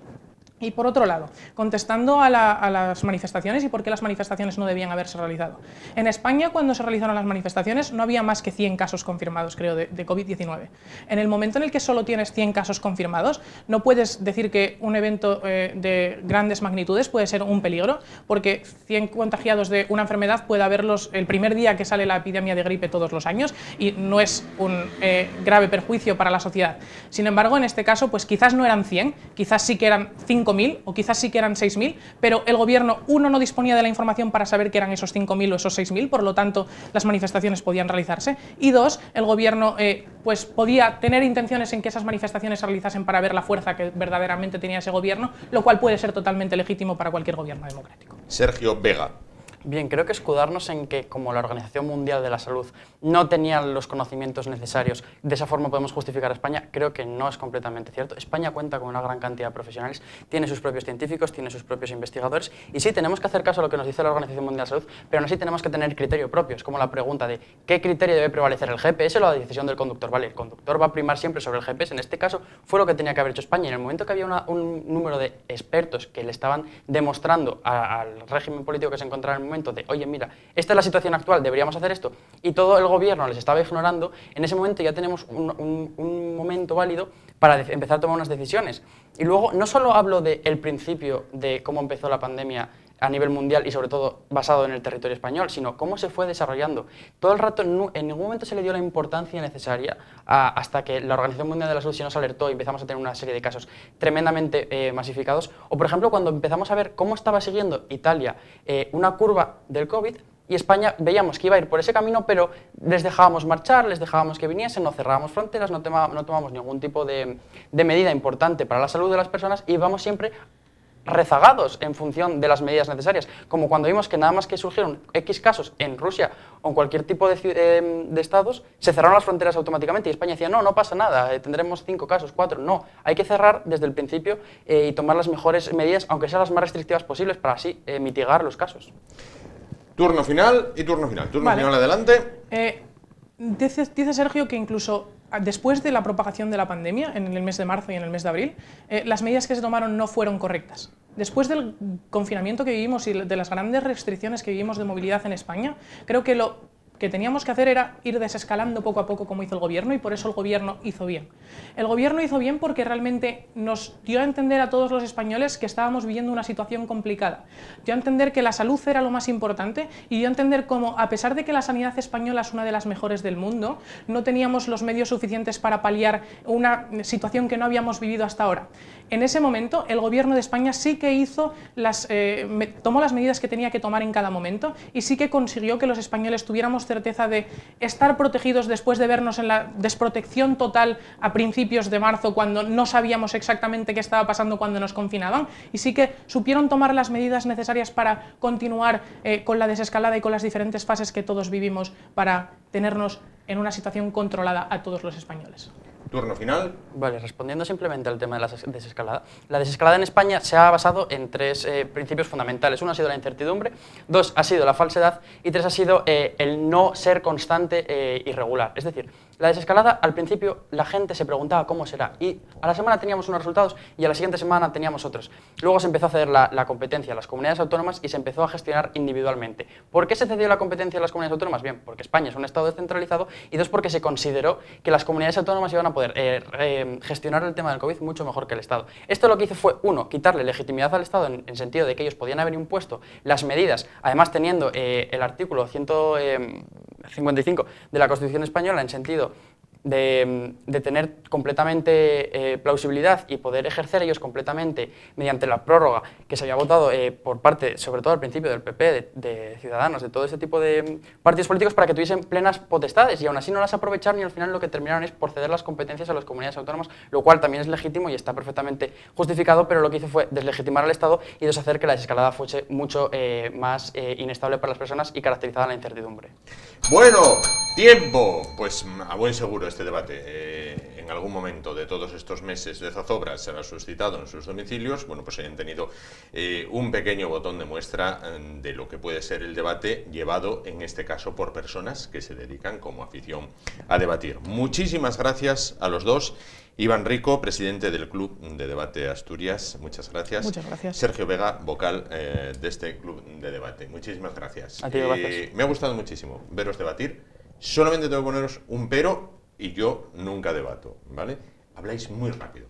Y por otro lado, contestando a las manifestaciones y por qué las manifestaciones no debían haberse realizado. En España, cuando se realizaron las manifestaciones, no había más que 100 casos confirmados, creo, de COVID-19. En el momento en el que solo tienes 100 casos confirmados, no puedes decir que un evento de grandes magnitudes puede ser un peligro, porque 100 contagiados de una enfermedad puede haberlos el primer día que sale la epidemia de gripe todos los años y no es un grave perjuicio para la sociedad. Sin embargo, en este caso, pues quizás no eran 100, quizás sí que eran 5.000 o quizás sí que eran 6.000, pero el gobierno, uno, no disponía de la información para saber que eran esos 5.000 o esos 6.000, por lo tanto las manifestaciones podían realizarse, y dos, el gobierno pues podía tener intenciones en que esas manifestaciones se realizasen para ver la fuerza que verdaderamente tenía ese gobierno, lo cual puede ser totalmente legítimo para cualquier gobierno democrático. Sergio Vega. Bien, creo que escudarnos en que como la Organización Mundial de la Salud no tenía los conocimientos necesarios, de esa forma podemos justificar a España, creo que no es completamente cierto. España cuenta con una gran cantidad de profesionales, tiene sus propios científicos, tiene sus propios investigadores, y sí, tenemos que hacer caso a lo que nos dice la Organización Mundial de la Salud, pero aún así tenemos que tener criterio propio. Es como la pregunta de ¿qué criterio debe prevalecer, el GPS o la decisión del conductor? Vale, el conductor va a primar siempre sobre el GPS, en este caso fue lo que tenía que haber hecho España. En el momento que había un número de expertos que le estaban demostrando al régimen político que se encontraba en el momento de oye, mira, esta es la situación actual, deberíamos hacer esto, y todo el gobierno les estaba ignorando, en ese momento ya tenemos un momento válido para empezar a tomar unas decisiones. Y luego, no solo hablo del principio de cómo empezó la pandemia a nivel mundial y sobre todo basado en el territorio español, sino cómo se fue desarrollando. Todo el rato, en ningún momento se le dio la importancia necesaria hasta que la Organización Mundial de la Salud sí nos alertó y empezamos a tener una serie de casos tremendamente masificados. O por ejemplo, cuando empezamos a ver cómo estaba siguiendo Italia una curva del COVID, y España veíamos que iba a ir por ese camino, pero les dejábamos marchar, les dejábamos que viniesen, no cerrábamos fronteras, no tomamos ningún tipo de medida importante para la salud de las personas y íbamos siempre rezagados en función de las medidas necesarias, como cuando vimos que nada más que surgieron X casos en Rusia o en cualquier tipo de estados, se cerraron las fronteras automáticamente y España decía, no pasa nada, tendremos 5 casos, 4, no, hay que cerrar desde el principio y tomar las mejores medidas, aunque sean las más restrictivas posibles, para así mitigar los casos. Turno final y turno final. Turno final, adelante. Dice Sergio que incluso después de la propagación de la pandemia, en el mes de marzo y en el mes de abril, las medidas que se tomaron no fueron correctas. Después del confinamiento que vivimos y de las grandes restricciones que vivimos de movilidad en España, creo que lo que teníamos que hacer era ir desescalando poco a poco como hizo el gobierno y por eso el gobierno hizo bien. El gobierno hizo bien porque realmente nos dio a entender a todos los españoles que estábamos viviendo una situación complicada. Dio a entender que la salud era lo más importante y dio a entender cómo, a pesar de que la sanidad española es una de las mejores del mundo, no teníamos los medios suficientes para paliar una situación que no habíamos vivido hasta ahora. En ese momento, el gobierno de España sí que tomó las medidas que tenía que tomar en cada momento y sí que consiguió que los españoles tuviéramos certeza de estar protegidos después de vernos en la desprotección total a principios de marzo, cuando no sabíamos exactamente qué estaba pasando cuando nos confinaban, y sí que supieron tomar las medidas necesarias para continuar con la desescalada y con las diferentes fases que todos vivimos para tenernos en una situación controlada a todos los españoles. Turno final. Vale, respondiendo simplemente al tema de la desescalada. La desescalada en España se ha basado en tres principios fundamentales. Uno ha sido la incertidumbre, dos ha sido la falsedad y tres ha sido el no ser constante y regular. Es decir, la desescalada, al principio la gente se preguntaba cómo será y a la semana teníamos unos resultados y a la siguiente semana teníamos otros. Luego se empezó a ceder la competencia a las comunidades autónomas y se empezó a gestionar individualmente. ¿Por qué se cedió la competencia a las comunidades autónomas? Bien, porque España es un Estado descentralizado y dos, porque se consideró que las comunidades autónomas iban a poder gestionar el tema del COVID mucho mejor que el Estado. Esto lo que hizo fue, uno, quitarle legitimidad al Estado en sentido de que ellos podían haber impuesto las medidas, además teniendo el artículo 155 de la Constitución española en sentido de tener completamente plausibilidad y poder ejercer ellos completamente mediante la prórroga que se había votado por parte, sobre todo al principio del PP, de Ciudadanos, de todo este tipo de partidos políticos para que tuviesen plenas potestades y aún así no las aprovecharon y al final lo que terminaron es por ceder las competencias a las comunidades autónomas, lo cual también es legítimo y está perfectamente justificado, pero lo que hizo fue deslegitimar al Estado y deshacer que la desescalada fuese mucho más inestable para las personas y caracterizada en la incertidumbre. Bueno, tiempo. Pues a buen seguro este debate en algún momento de todos estos meses de zozobra será suscitado en sus domicilios. Bueno, pues hayan tenido un pequeño botón de muestra de lo que puede ser el debate llevado en este caso por personas que se dedican como afición a debatir. Muchísimas gracias a los dos. Iván Rico, presidente del Club de Debate Asturias, muchas gracias. Muchas gracias. Sergio Vega, vocal de este Club de Debate. Muchísimas gracias. A ti, gracias. Me ha gustado muchísimo veros debatir. Solamente tengo que poneros un pero y yo nunca debato, ¿vale? Habláis muy rápido.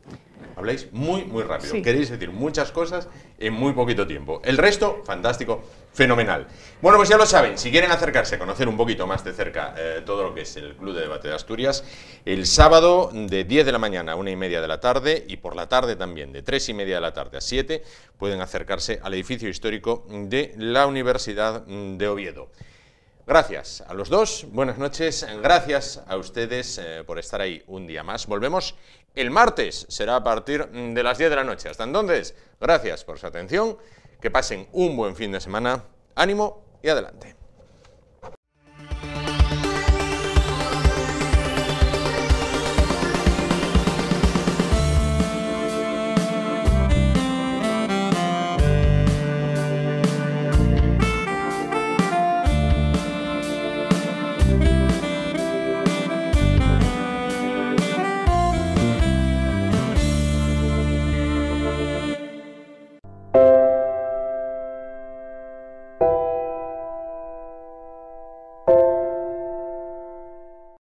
Habláis muy rápido. Sí. Queréis decir muchas cosas en muy poquito tiempo. El resto, fantástico, fenomenal. Bueno, pues ya lo saben, si quieren acercarse a conocer un poquito más de cerca todo lo que es el Club de Debate de Asturias, el sábado de 10 de la mañana a 1:30 de la tarde y por la tarde también de 3:30 de la tarde a 7 pueden acercarse al edificio histórico de la Universidad de Oviedo. Gracias a los dos, buenas noches, gracias a ustedes por estar ahí un día más. Volvemos el martes, será a partir de las 10 de la noche. Hasta entonces, gracias por su atención, que pasen un buen fin de semana, ánimo y adelante.